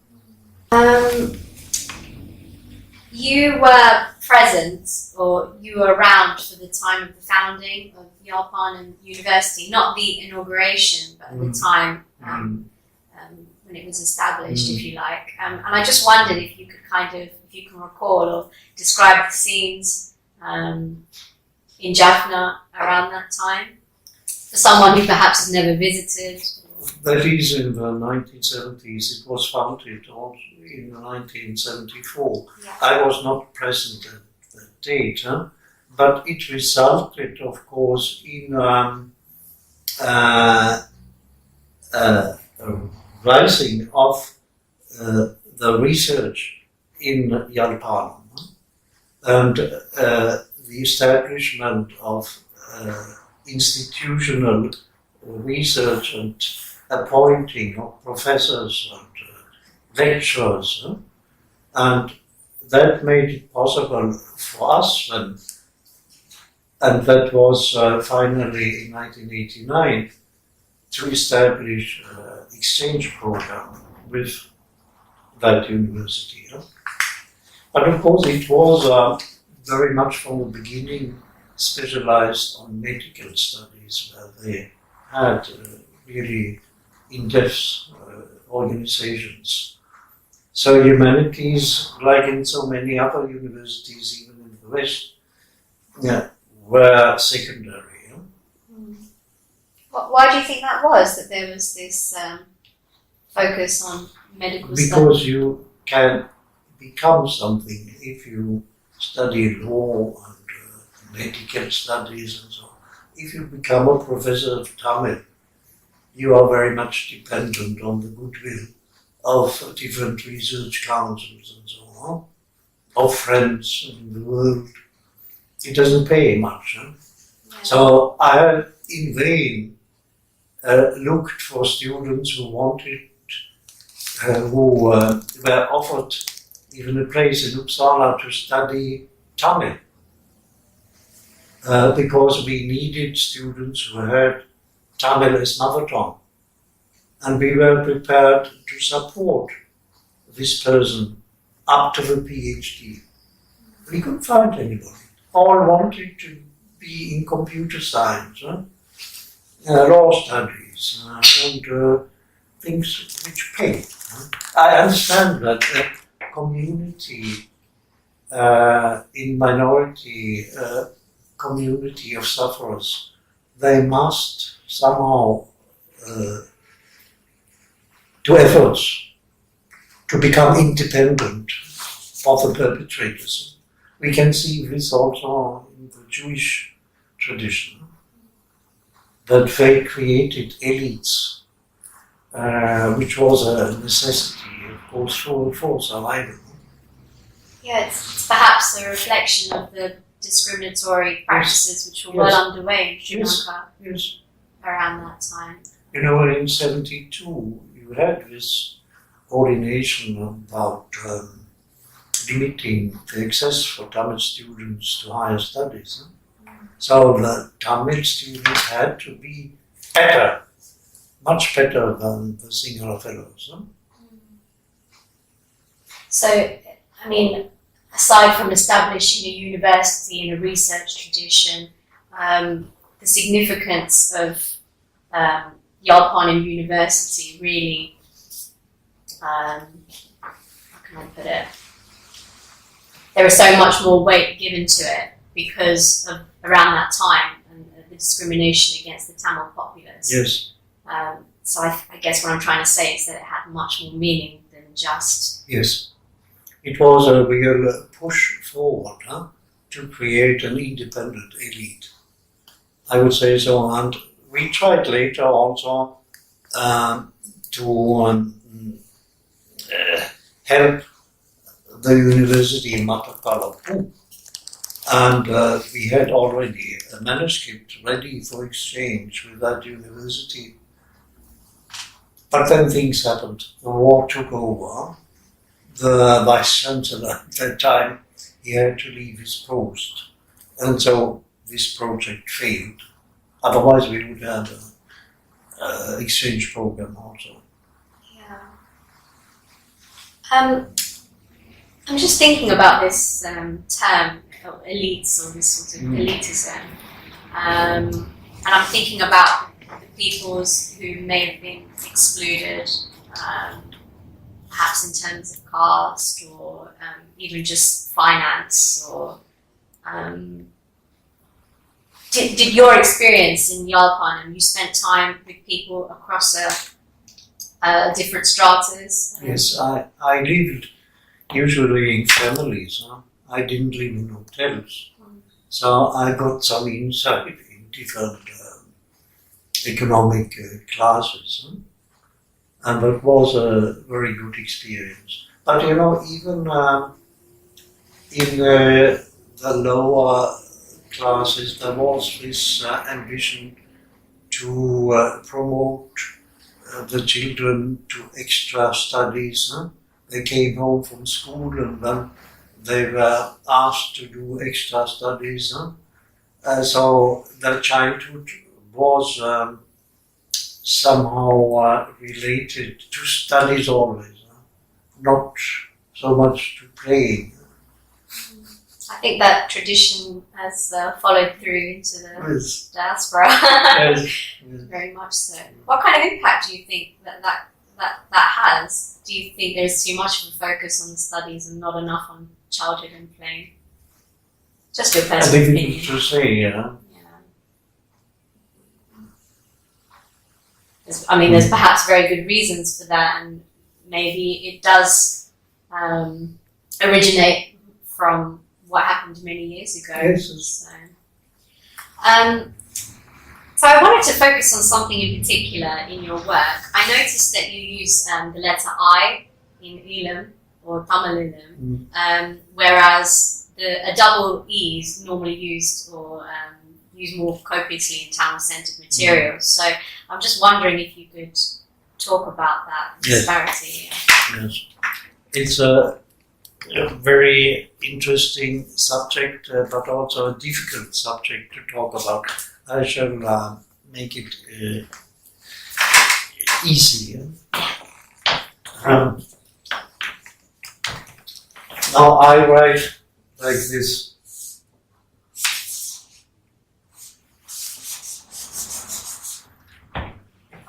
You were present, or you were around for the time of the founding of Yalpan University, not the inauguration, but at the time when it was established, if you like. And I just wondered if you could if you can recall or describe the scenes in Jaffna around that time, for someone who perhaps has never visited. That is in the 1970s. It was founded also in 1974. Yeah. I was not present at that date, but it resulted, of course, in rising of the research in Yalpan and the establishment of institutional research and appointing of professors and lecturers, and that made it possible for us, and that was finally in 1989 to establish an exchange program with that university. But of course it was very much from the beginning specialized on medical studies, where they had really in-depth organizations. So humanities, like in so many other universities, even in the West, were secondary. Why do you think that was, that there was this focus on medical studies? Because you can become something if you study law and medical studies and so on. If you become a professor of Tamil, you are very much dependent on the goodwill of different research councils and so on, of friends in the world. It doesn't pay much. Yeah. So I, in vain, looked for students who wanted, who were offered even a place in Uppsala to study Tamil, because we needed students who had Tamil as mother tongue, and we were prepared to support this person up to the PhD. We couldn't find anybody. All wanted to be in computer science, law studies, and things which pay. I understand that a community, in minority community of sufferers, they must somehow do efforts to become independent of the perpetrators. We can see this also in the Jewish tradition, that they created elites, which was a necessity, of course, for survival. Yeah, it's perhaps a reflection of the discriminatory practices which were well underway in Sri Lanka Yes. around that time. You know, in 1972, you had this ordination about limiting the access for Tamil students to higher studies. So the Tamil students had to be better, much better than the Sinhala fellows. So, I mean, aside from establishing a university and a research tradition, the significance of Yalpanan University really, how can I put it? There is so much more weight given to it because of around that time and the discrimination against the Tamil populace. Yes. So I guess what I'm trying to say is that it had much more meaning than just... Yes. It was a real push forward to create an independent elite. I would say so, and we tried later also to help the university in Matakala. And we had already a manuscript ready for exchange with that university. But then things happened. The war took over. The Vice-Chancellor at that time, he had to leave his post. And so this project failed. Otherwise we would have an exchange program also. Yeah. I'm just thinking about this term, elites, or this sort of elitism. And I'm thinking about the peoples who may have been excluded, perhaps in terms of caste or even just finance. Or did your experience in Yalpanan, you spent time with people across different stratas? Yes, I lived usually in families. I didn't live in hotels. So I got some insight in different economic classes. And that was a very good experience. But you know, even in the lower classes, there was this ambition to promote the children to extra studies. They came home from school and then they were asked to do extra studies. So their childhood was somehow related to studies always, not so much to playing. I think that tradition has followed through into the Yes. diaspora. Yes. Very much so. What kind of impact do you think that has? Do you think there's too much of a focus on the studies and not enough on childhood and playing? Just your I personal think opinion. it's to say, yeah. I mean, there's perhaps very good reasons for that, and maybe it does originate from what happened many years ago. Yes. So I wanted to focus on something in particular in your work. I noticed that you use the letter I in Ilam or Tamil Ilam, whereas a double E is normally used or used more copiously in Tamil-centered materials. So I'm just wondering if you could talk about that disparity. Yes. It's a very interesting subject, but also a difficult subject to talk about. I shall make it easy. Now I write like this.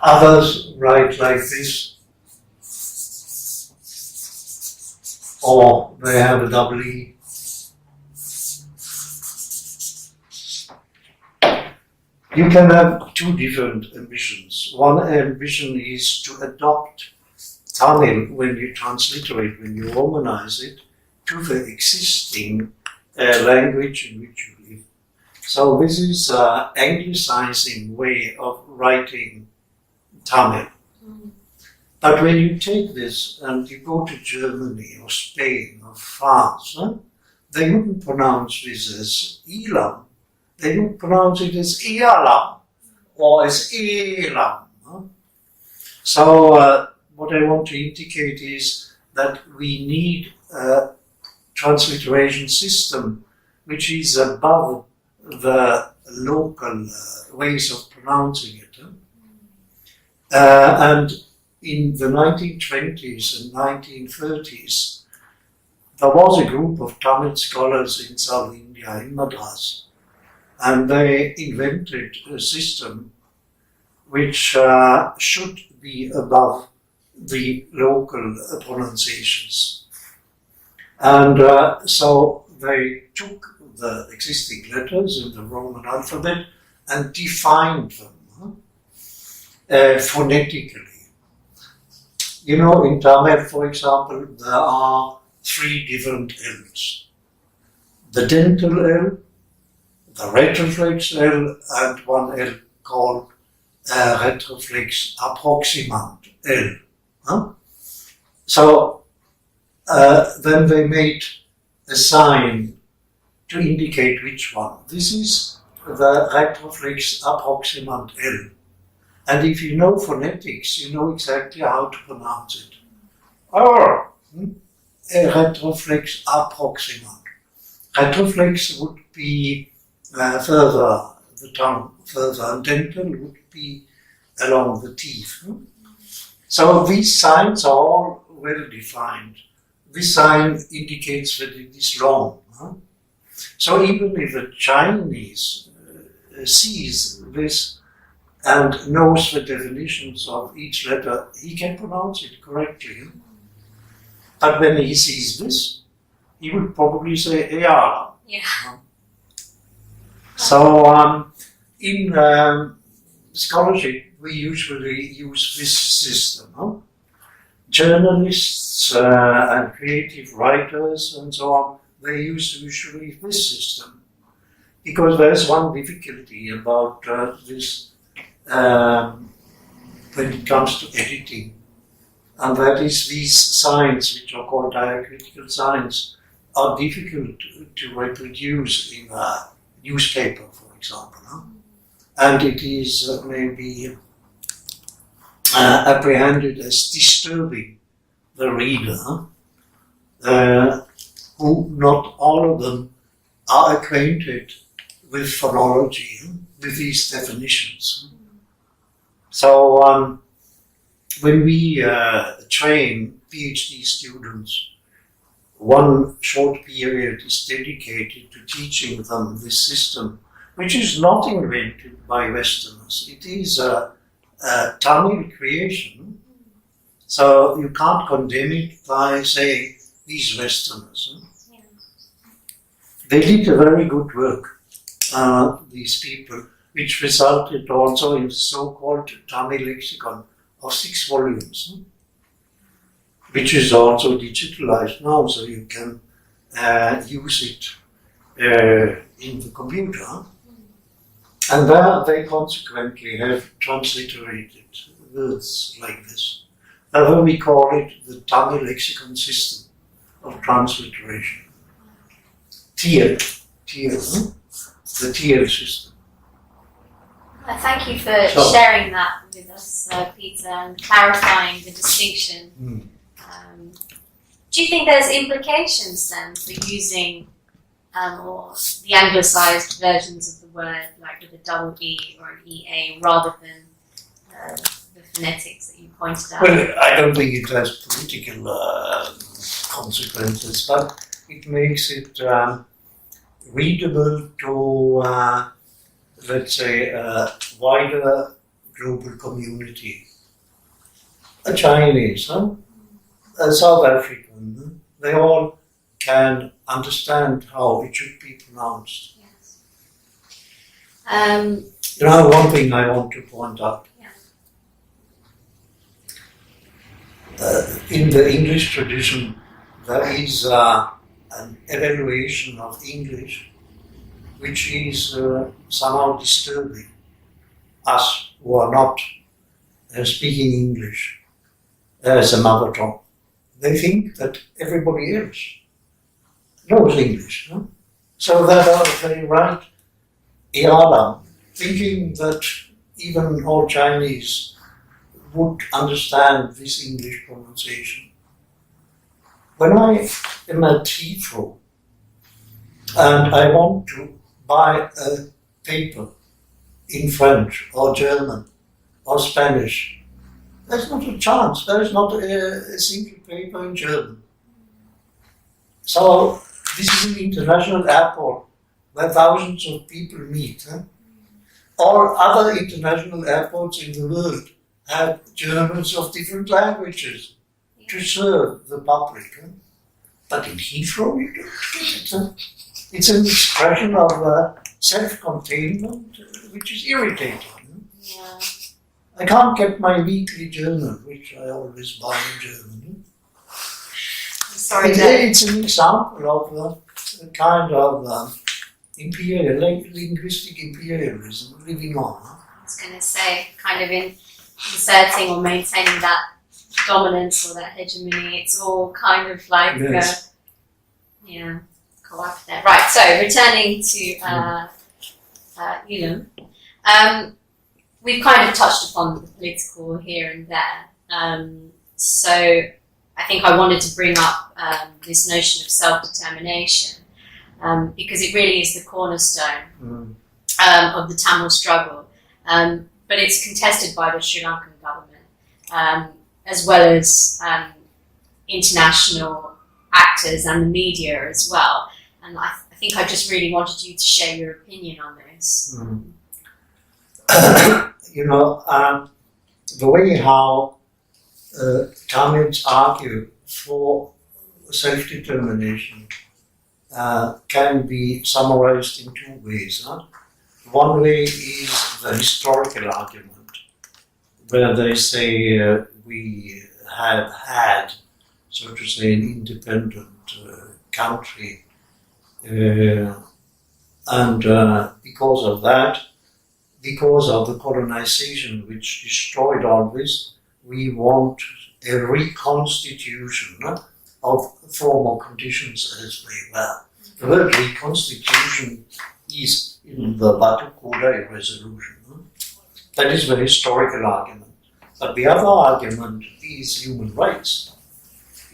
Others write like this, or they have a double E. You can have two different ambitions. One ambition is to adopt Tamil when you transliterate, when you romanize it, to the existing language in which you live. So this is an anglicizing way of writing Tamil. But when you take this and you go to Germany or Spain or France, they wouldn't pronounce this as Elam. They would pronounce it as Ialam or as Elam. So what I want to indicate is that we need transliteration system which is above the local ways of pronouncing it. And in the 1920s and 1930s, there was a group of Tamil scholars in South India, in Madras, and they invented a system which should be above the local pronunciations. And so they took the existing letters in the Roman alphabet and defined them phonetically. You know, in Tamil, for example, there are 3 different L's. The dental L, the retroflex L, and one L called retroflex approximant L. So then they made a sign to indicate which one. This is the retroflex approximant L. And if you know phonetics, you know exactly how to pronounce it. Or a retroflex approximant. Retroflex would be further, the tongue further, and dental would be along the teeth. So these signs are all well defined. This sign indicates that it is long. So even if a Chinese sees this and knows the definitions of each letter, he can pronounce it correctly. But when he sees this, he would probably say "yeah." Yeah. So in scholarship, we usually use this system. Journalists and creative writers and so on, they use usually this system. Because there's one difficulty about this when it comes to editing. And that is these signs, which are called diacritical signs, are difficult to reproduce in a newspaper, for example. And it is maybe apprehended as disturbing the reader, who not all of them are acquainted with phonology, with these definitions. So when we train PhD students, one short period is dedicated to teaching them this system, which is not invented by Westerners. It is a Tamil creation, so you can't condemn it by saying these Westerners. Yeah. They did a very good work, these people, which resulted also in the so-called Tamil lexicon of 6 volumes, which is also digitalized now, so you can use it in the computer. And there they consequently have transliterated words like this. Therefore we call it the Tamil lexicon system of transliteration. TL, the TL system. Thank you for sharing that with us, Peter, and clarifying the distinction. Do you think there's implications then for using or the anglicised versions of the word, like with a double E or an EA, rather than the phonetics that you pointed out? Well, I don't think it has political consequences, but it makes it readable to, let's say, a wider global community. A Chinese, a South African, they all can understand how it should be pronounced. Yes. You know, one thing I want to point out. In the English tradition, there is an evaluation of English which is somehow disturbing us who are not speaking English as a mother tongue. They think that everybody else knows English. So they are very right, Irada, thinking that even all Chinese would understand this English pronunciation. when I am at Heathrow and I want to buy a paper in French or German or Spanish, there's not a chance. There is not a single paper in German. So this is an international airport where thousands of people meet. All other international airports in the world have journals of different languages to serve the public. But in Heathrow, you don't get it. It's an expression of self-containment, which is irritating. Yeah. I can't get my weekly journal, which I always buy in German. Sorry, It's an example of a kind of linguistic imperialism living on. I was going to say, kind of inserting or maintaining that dominance or that hegemony. It's all kind of like, Yes. co-opted there. Right, so returning to Elam. We've kind of touched upon the political here and there. So I think I wanted to bring up this notion of self-determination because it really is the cornerstone of the Tamil struggle. But it's contested by the Sri Lankan government as well as international actors and the media as well. And I think I just really wanted you to share your opinion on this. The way how Tamils argue for self-determination can be summarized in two ways. One way is the historical argument, where they say we have had, so to say, an independent country, and because of that, because of the colonization which destroyed all this, we want a reconstitution of former conditions as they were. The word reconstitution is in the Batu Kodai resolution. That is the historical argument. But the other argument is human rights.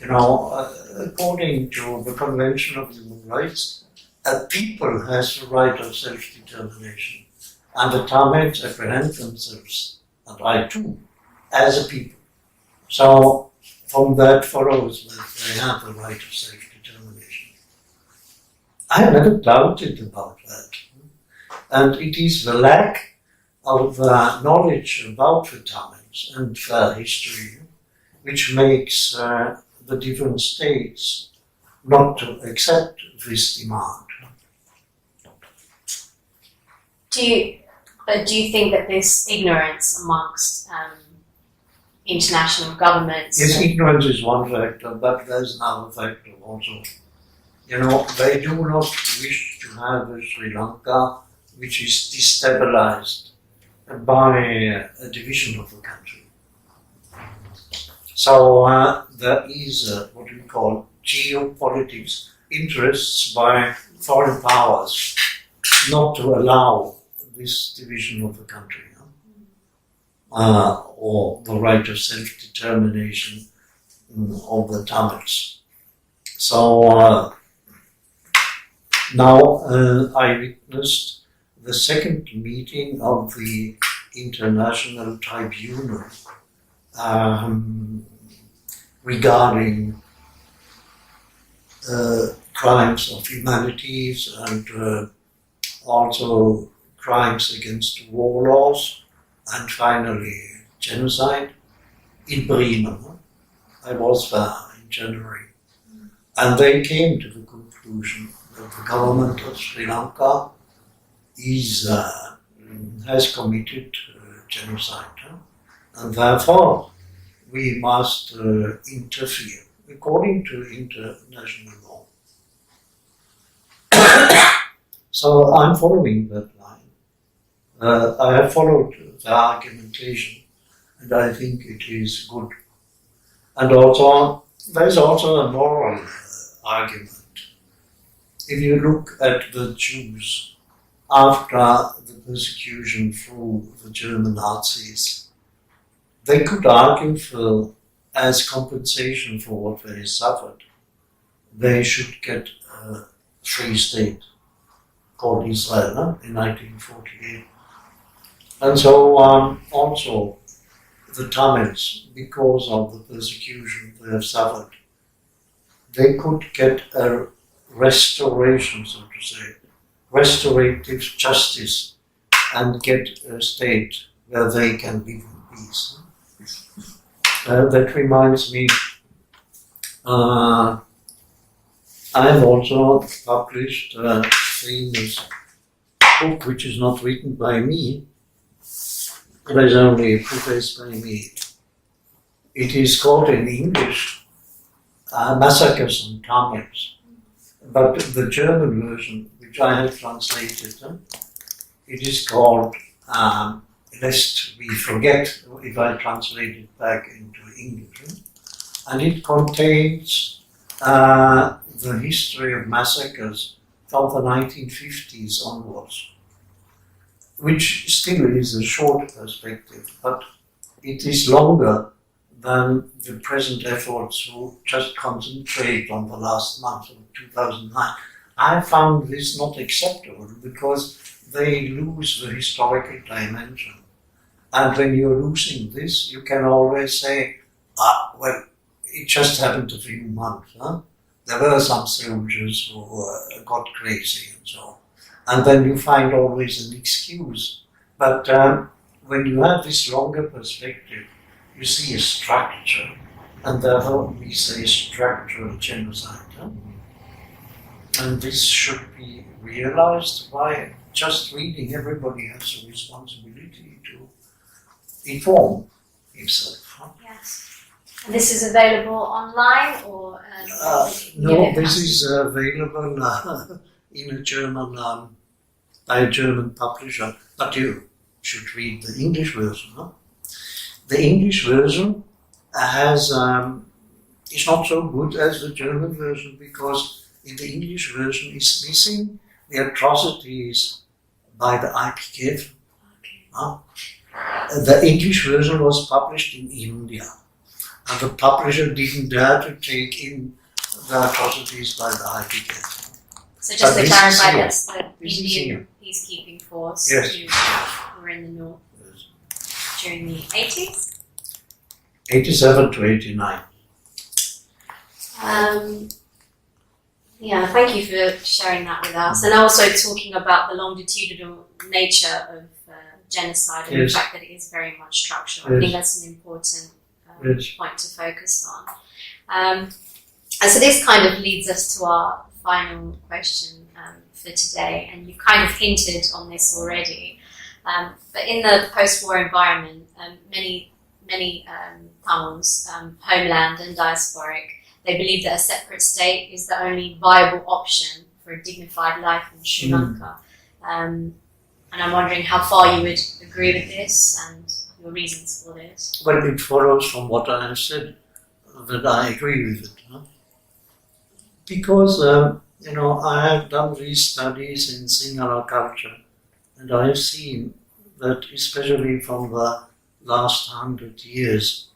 According to the Convention of Human Rights, a people has the right of self-determination. And the Tamils apprehend themselves, and I too, as a people. So from that follows that they have the right of self-determination. I have never doubted about that. And it is the lack of knowledge about the Tamils and their history which makes the different states not to accept this demand. Do you think that this ignorance amongst international governments... Yes, ignorance is one factor, but there's another factor also. They do not wish to have a Sri Lanka which is destabilized by a division of the country. So there is what we call geopolitics, interests by foreign powers not to allow this division of the country, or the right of self-determination of the Tamils. So now I witnessed the second meeting of the International Tribunal regarding crimes of humanities and also crimes against war laws, and finally genocide in Bremen. I was there in January. And they came to the conclusion that the government of Sri Lanka has committed genocide. And therefore, we must interfere according to international law. So I'm following that line. I have followed the argumentation, and I think it is good. And also, there's also a moral argument. If you look at the Jews after the persecution through the German Nazis, they could argue for, as compensation for what they suffered, they should get a free state called Israel in 1948. And so also the Tamils, because of the persecution they have suffered, they could get a restoration, so to say, restorative justice, and get a state where they can live in peace. That reminds me, I have also published a famous book which is not written by me, but is only professed by me. It is called in English Massacres on Tamils, but the German version, which I have translated, it is called Lest We Forget, if I translate it back into English. And it contains the history of massacres from the 1950s onwards, which still is a short perspective, but it is longer than the present efforts to just concentrate on the last month of 2009. I found this not acceptable because they lose the historical dimension. And when you're losing this, you can always say, well, it just happened a few months. There were some soldiers who got crazy and so on. And then you find always an excuse. But when you have this longer perspective, you see a structure, and therefore we say structural genocide. And this should be realized by just reading. Everybody has a responsibility to inform himself. Yes. And this is available online or? No, this is available in a German, by a German publisher, but you should read the English version. The English version has is not so good as the German version, because in the English version is missing the atrocities by the IPKF. The English version was published in India, and the publisher didn't dare to take in the atrocities by the IPKF. So just to clarify, that's the This Indian peacekeeping force Yes. who were in the north during the 80s? 87 to 89. Yeah, thank you for sharing that with us, and also talking about the longitudinal nature of genocide and Yes. the fact that it is very much structural. I Yes. think that's an important Yes. point to focus on. And so this kind of leads us to our final question for today, and you've kind of hinted on this already. But in the post-war environment, many Tamils, homeland and diasporic, they believe that a separate state is the only viable option for a dignified life in Sri Lanka. And I'm wondering how far you would agree with this and your reasons for this. Well, it follows from what I have said that I agree with it. Because, I have done these studies in Sinhala culture, and I have seen that, especially from the last 100 years,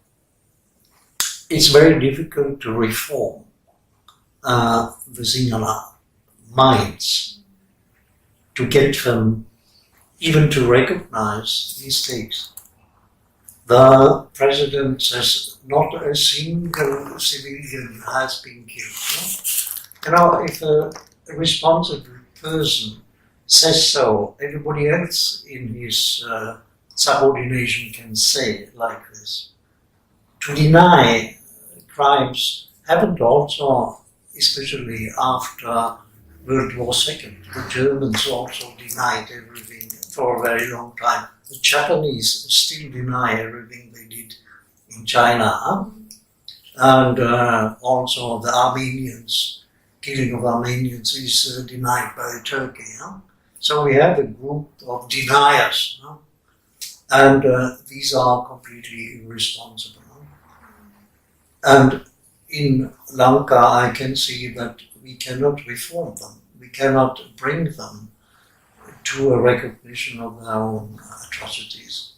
it's very difficult to reform the Sinhala minds, to get them even to recognize mistakes. The president says not a single civilian has been killed. If a responsible person says so, everybody else in his subordination can say like this. To deny crimes happened also, especially after World War II. The Germans also denied everything for a very long time. The Japanese still deny everything they did in China. And also the Armenians, killing of Armenians is denied by Turkey. So we have a group of deniers. And these are completely irresponsible. And in Lanka, I can see that we cannot reform them. We cannot bring them to a recognition of their own atrocities.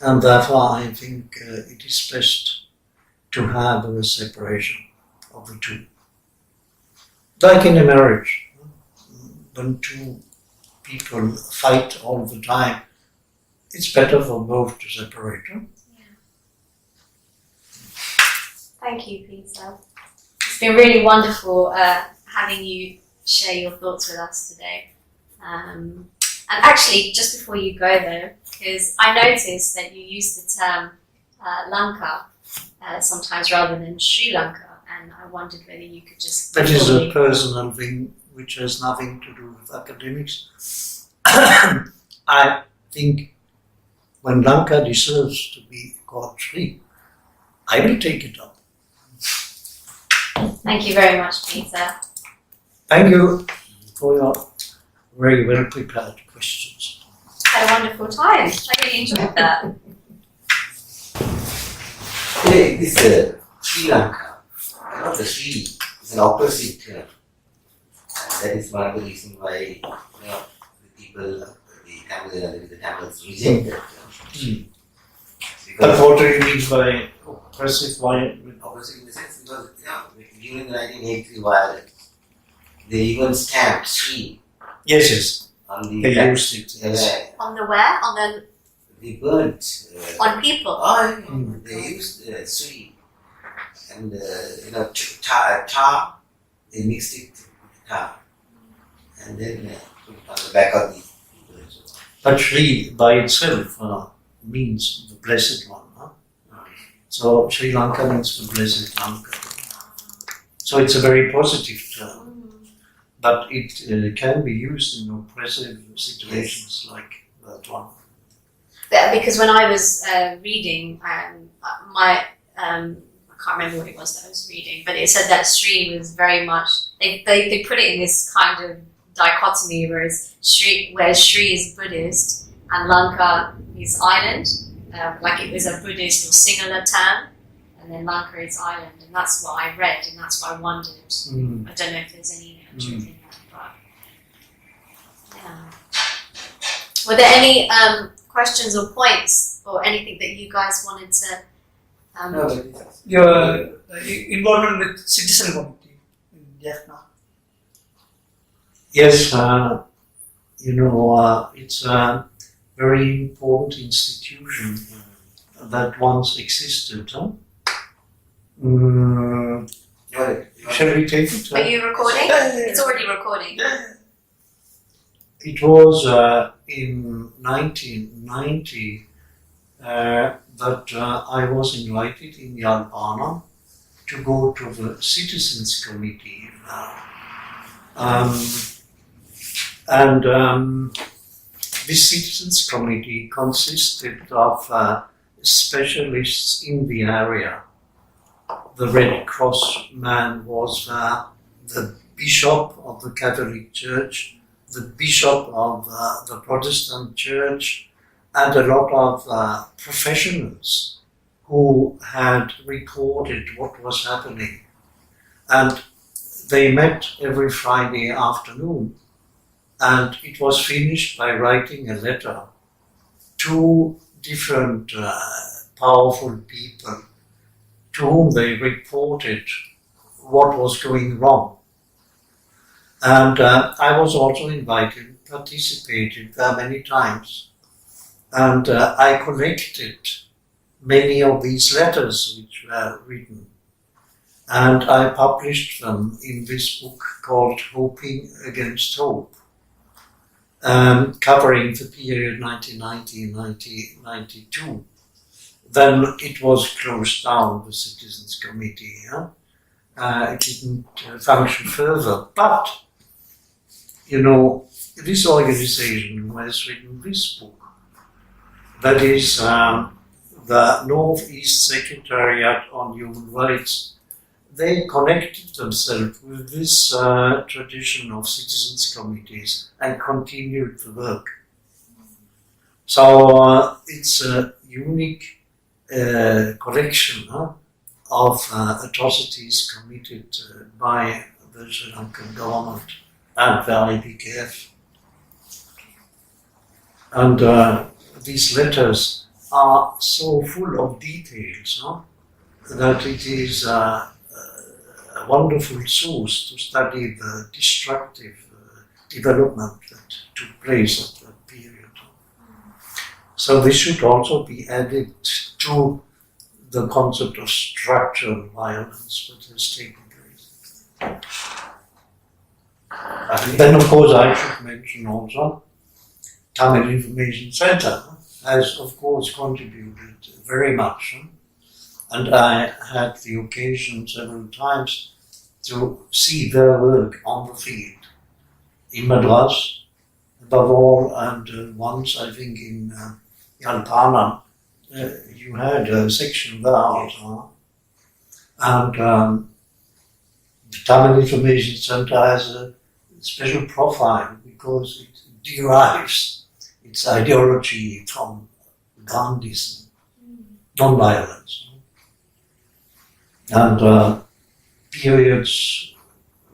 And therefore, I think it is best to have a separation of the two. like in a marriage, when two people fight all the time, it's better for both to separate. Huh? Thank you, Peter. It's been really wonderful having you share your thoughts with us today. And actually, just before you go though, because I noticed that you use the term Lanka sometimes rather than Sri Lanka, and I wondered whether you could just... That is a personal thing which has nothing to do with academics. I think when Lanka deserves to be called Sri, I will take it up. Thank you very much, Peter. Thank you for your very well prepared questions. Had a wonderful time. I really enjoyed that. This Sri Lanka, the Sri is an opposite term. That is one of the reasons why the people, the Tamils reject that term. But what do you mean by oppressive violence? Opposite in the sense because during the 1983 violence, they even stamped Sri Yes. on the They used it. Yes. On the where? On the... They burnt. On people? They used Sri. And tar, they mixed it with tar. And then put it on the back of the people. But Sri by itself means the blessed one. Huh? So Sri Lanka means the blessed Lanka. So it's a very positive term. But it can be used in oppressive situations like that one. Because when I was reading, I can't remember what it was that I was reading, but it said that Sri was very much, they put it in this kind of dichotomy, whereas Sri is Buddhist and Lanka is island, like it was a Buddhist or singular term, and then Lanka is island, and that's what I read, and that's what I wondered. I don't know if there's any truth in that, but yeah. Were there any questions or points or anything that you guys wanted to... Your involvement with citizen committee in Jaffna. Yes, it's a very important institution that once existed. Huh? Shall we take it? Are you recording? It's already recording. It was in 1990 that I was invited in Yalpana to go to the Citizens Committee. This Citizens Committee consisted of specialists in the area. The Red Cross man was the Bishop of the Catholic Church, the Bishop of the Protestant Church, and a lot of professionals who had recorded what was happening. And they met every Friday afternoon, and it was finished by writing a letter to different powerful people to whom they reported what was going wrong. And I was also invited, participated there many times. And I collected many of these letters which were written. And I published them in this book called Hoping Against Hope, covering the period 1990-1992. Then it was closed down, the Citizens Committee. It didn't function further. But, this organization who has written this book, that is the Northeast Secretariat on Human Rights, they connected themselves with this tradition of citizens' committees and continued the work. So it's a unique collection of atrocities committed by the Sri Lankan government and the IPKF. And these letters are so full of details that it is a wonderful source to study the destructive development that took place at that period. So this should also be added to the concept of structural violence that has taken place. And then, of course, I should mention also Tamil Information Center has, of course, contributed very much. And I had the occasion several times to see their work on the field in Madras, above all, and once I think in Yalpana, you had a section there also. And the Tamil Information Center has a special profile because it derives its ideology from Gandhism, non-violence. And periods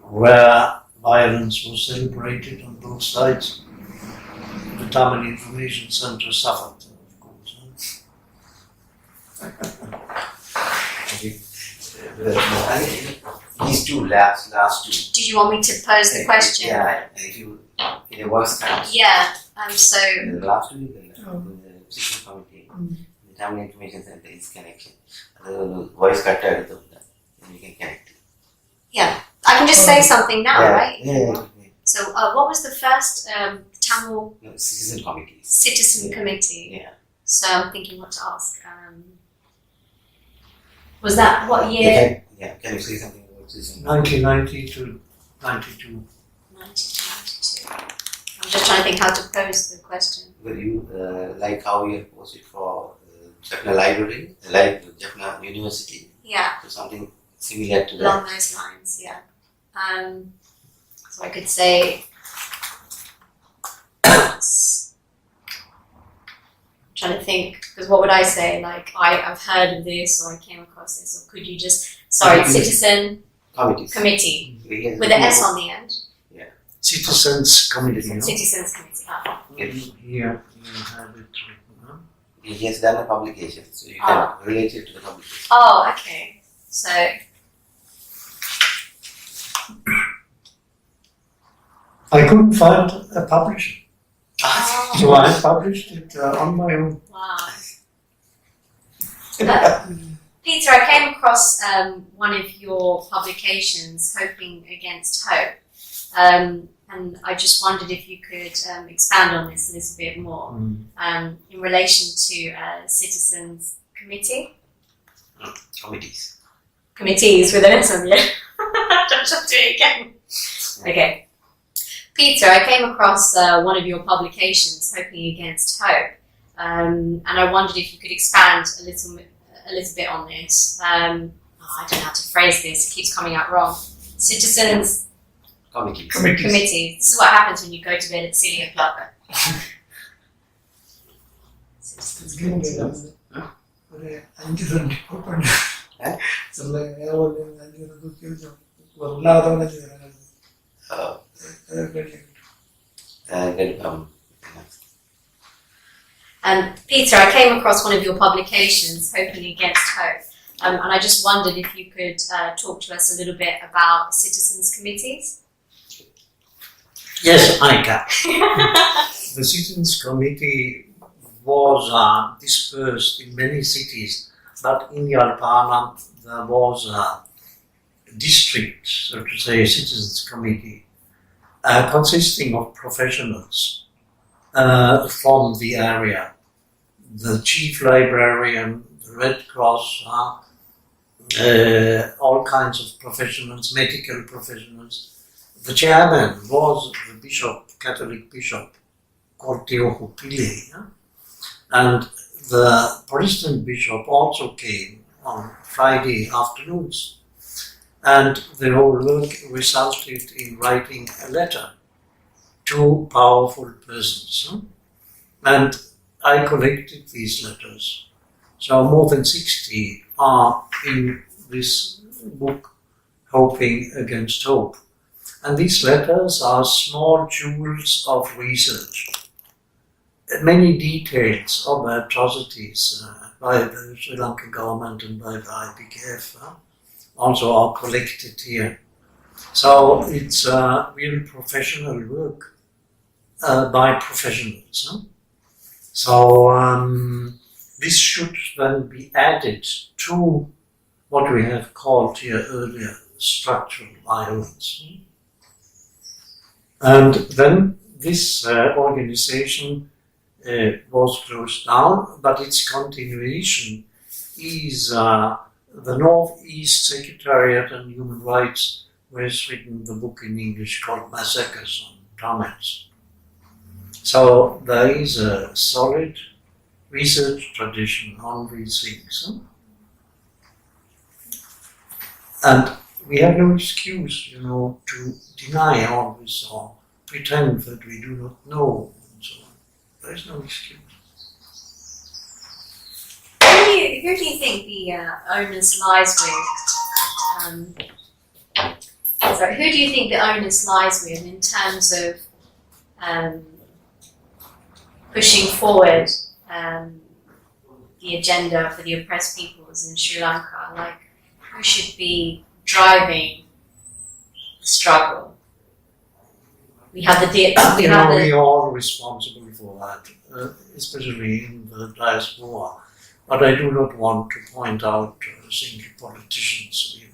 where violence was celebrated on both sides, the Tamil Information Center suffered, of course. These two last two. Did you want me to pose the question? Yeah, if you in a voice cut. Yeah. So The last two, the System Committee, the Tamil Information Center is connection. The voice cut then you can connect. yeah, I can just say something now, Yeah, right? yeah. So what was the first Tamil No, citizen committees. Citizen Yeah. Committee? Yeah. So I'm thinking what to ask. Was that what year? Can you say something about citizen? 1990 to 92. 1992. I'm just trying to think how to pose the question. Will you like how you post it for Jaffna Library, like Jaffna University, Yeah, or something similar to along that? those lines. Yeah. So I could say. Trying to think, because what would I say? Like I've heard of this, or I came across this, or could you just Citizen Committees. Committee Yes. with an S on the end? Citizens Committee. No? Citizens Committee. Ah. Yes. Here you have it written. Huh? He has done a publication, so you can relate it to the publication. Oh, okay. So I couldn't find a publisher, oh, so I published it on my own. wow. Peter, I came across one of your publications, Hoping Against Hope, and I just wondered if you could expand on this a little bit more in relation to Citizens Committee. Committees with an S on the end. Just do it again. Okay. Peter, I came across one of your publications, Hoping Against Hope, and I wondered if you could expand a little bit on this. I don't know how to phrase this, it keeps coming out wrong. Citizens Committees. Committee. This is what happens when you go to bed at Celia Club. Citizens Committee. ഒരു 5 saint Peter, I came across one of your publications, Hoping Against Hope, and I just wondered if you could talk to us a little bit about citizens' committees. Yes, I can. The Citizens Committee was dispersed in many cities, but in Yalpana there was a district, so to say, Citizens Committee, consisting of professionals from the area. The chief librarian, the Red Cross, all kinds of professionals, medical professionals. The chairman was the bishop, Catholic bishop, called Teohu Pillai, and the Protestant bishop also came on Friday afternoons, and the whole work resulted in writing a letter to powerful persons, and I collected these letters. So more than 60 are in this book, Hoping Against Hope. And these letters are small jewels of research. Many details of atrocities by the Sri Lankan government and by the IPKF also are collected here. So it's really professional work by professionals. Huh? So this should then be added to what we have called here earlier structural violence. And then this organization was closed down, but its continuation is the Northeast Secretariat on Human Rights, who has written the book in English called Massacres on Tamils. So there is a solid research tradition on these things. And we have no excuse, to deny all this or pretend that we do not know and so on. There is no excuse. Who do you think the onus lies with? Who do you think the onus lies with in terms of pushing forward the agenda for the oppressed peoples in Sri Lanka? Like, who should be driving the struggle? We have the we we are all responsible for that, especially in the diaspora. But I do not want to point out single politicians in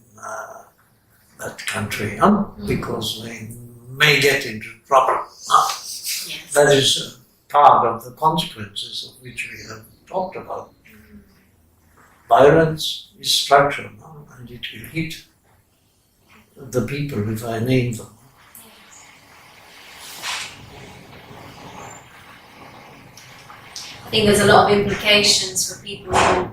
that country, because they may get into trouble. Yes. That is part of the consequences of which we have talked about. Violence is structural, and it will hit the people if I name them. I think there's a lot of implications for people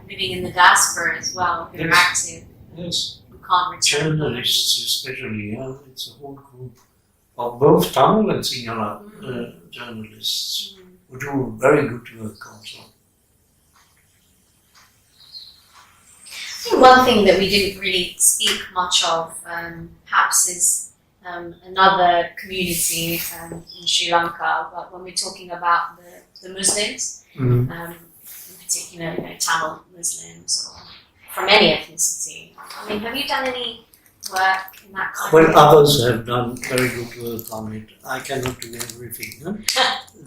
living in the diaspora as well, who are Yes. active, Yes, who can't return. journalists especially, it's a whole group of both Tamil and Sinhala journalists who do very good work also. I think one thing that we didn't really speak much of, perhaps, is another community in Sri Lanka. But when we're talking about the Muslims, in particular, Tamil Muslims or from any ethnicity. I mean, have you done any work in that kind Well, of others have done very good work on it. I cannot do everything,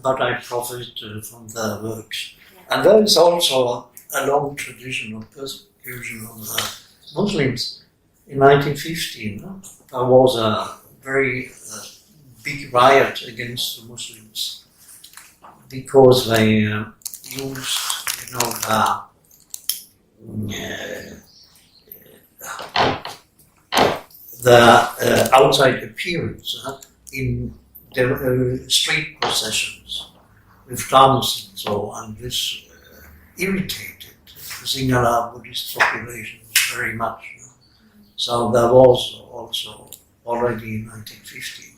but I profit from their works. And there is also a long tradition of persecution of the Muslims. In 1915, there was a very big riot against the Muslims because they used, the outside appearance in the street processions with drums and so on. This irritated the Sinhala Buddhist population very much. So there was also already in 1950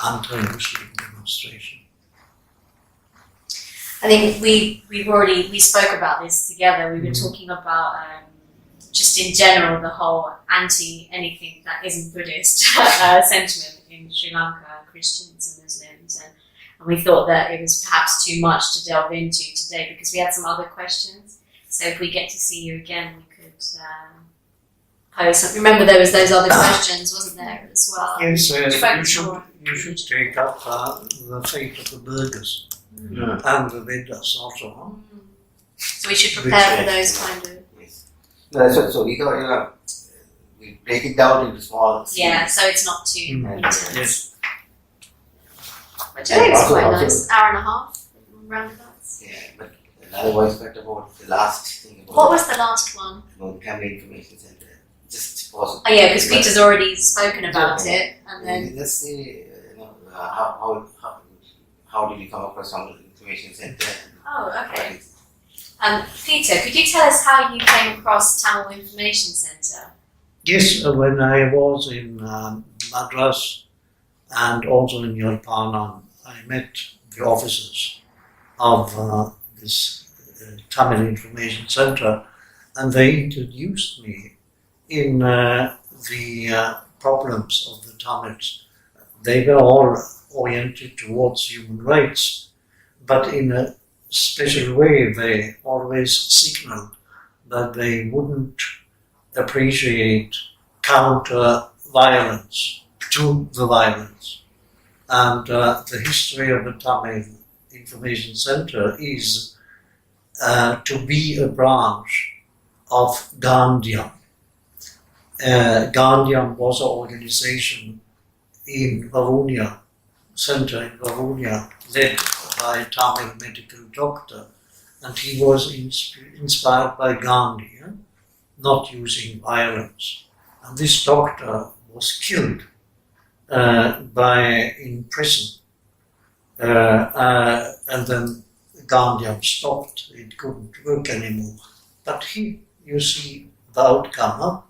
anti-Muslim demonstration. I think we spoke about this together. We were talking about just in general the whole anti anything that isn't Buddhist sentiment in Sri Lanka, Christians and Muslims, and we thought that it was perhaps too much to delve into today because we had some other questions. So if we get to see you again, we could pose some. Remember, there was those other questions, wasn't there, as well? Yes, Factual. you should take up the fate of the burghers and the Vedas also. So we should prepare for those kind of. Yes. No, so we thought, we break it down into small scenes. Yeah, so it's not too intense. Yes. Which I think is Also- quite also- nice. Hour and a half, roundabouts. Yeah, but another aspect about the last thing about What was the last one? the Camera Information Center. Just pause. Oh yeah, because Peter's already spoken about it, and then Let's say, how did you come across Camera Information Center? okay. Peter, could you tell us how you came across Tamil Information Centre? Yes, when I was in Madras and also in Yalpanan, I met the officers of this Tamil Information Center, and they introduced me in the problems of the Tamils. They were all oriented towards human rights, but in a special way they always signaled that they wouldn't appreciate counter violence to the violence. And the history of the Tamil Information Center is to be a branch of Gandhian. Gandhian was an organization in Vavonia, center in Vavonia, led by a Tamil medical doctor, and he was inspired by Gandhi, not using violence. And this doctor was killed in prison, and then Gandhian stopped; it couldn't work anymore. But you see the outcome,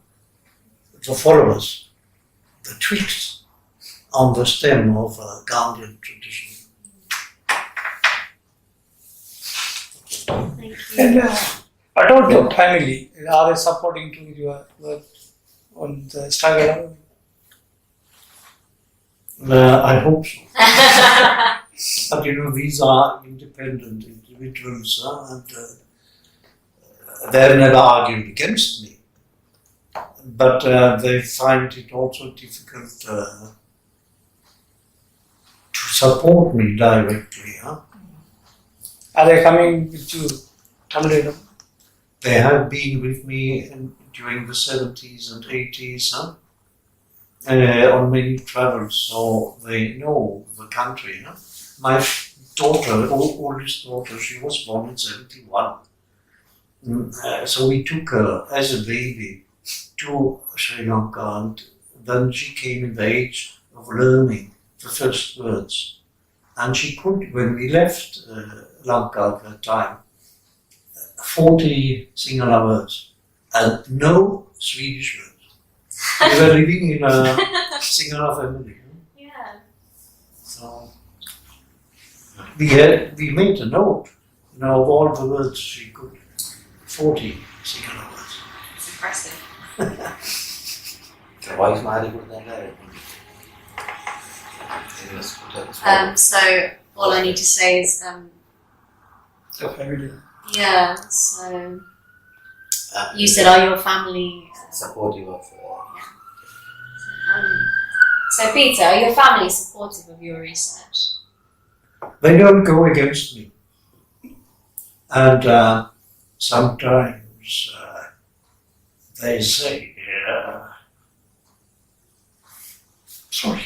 the followers, the twigs on the stem of a Gandhian tradition. Thank you. And about your family, are they supporting to your work on the struggle? I hope so. But these are independent individuals, and they've never argued against me. But they find it also difficult to support me directly. Are they coming with you? Tamil? They have been with me during the 70s and 80s on many travels, so they know the country. My daughter, oldest daughter, she was born in 71. So we took her as a baby to Sri Lanka, and then she came in the age of learning the first words. And she could, when we left Lanka at that time, 40 Sinhala words and no Swedish words. We were living in a Sinhala family. Yeah. So we made a note, of all the words she could. 40 Sinhala words. It's impressive. voice മാറി കൊടുത്താൽ So all I need to say is The family. yeah, so you said are your family supportive of so Peter, are your family supportive of your research? They don't go against me. And sometimes they say, sorry.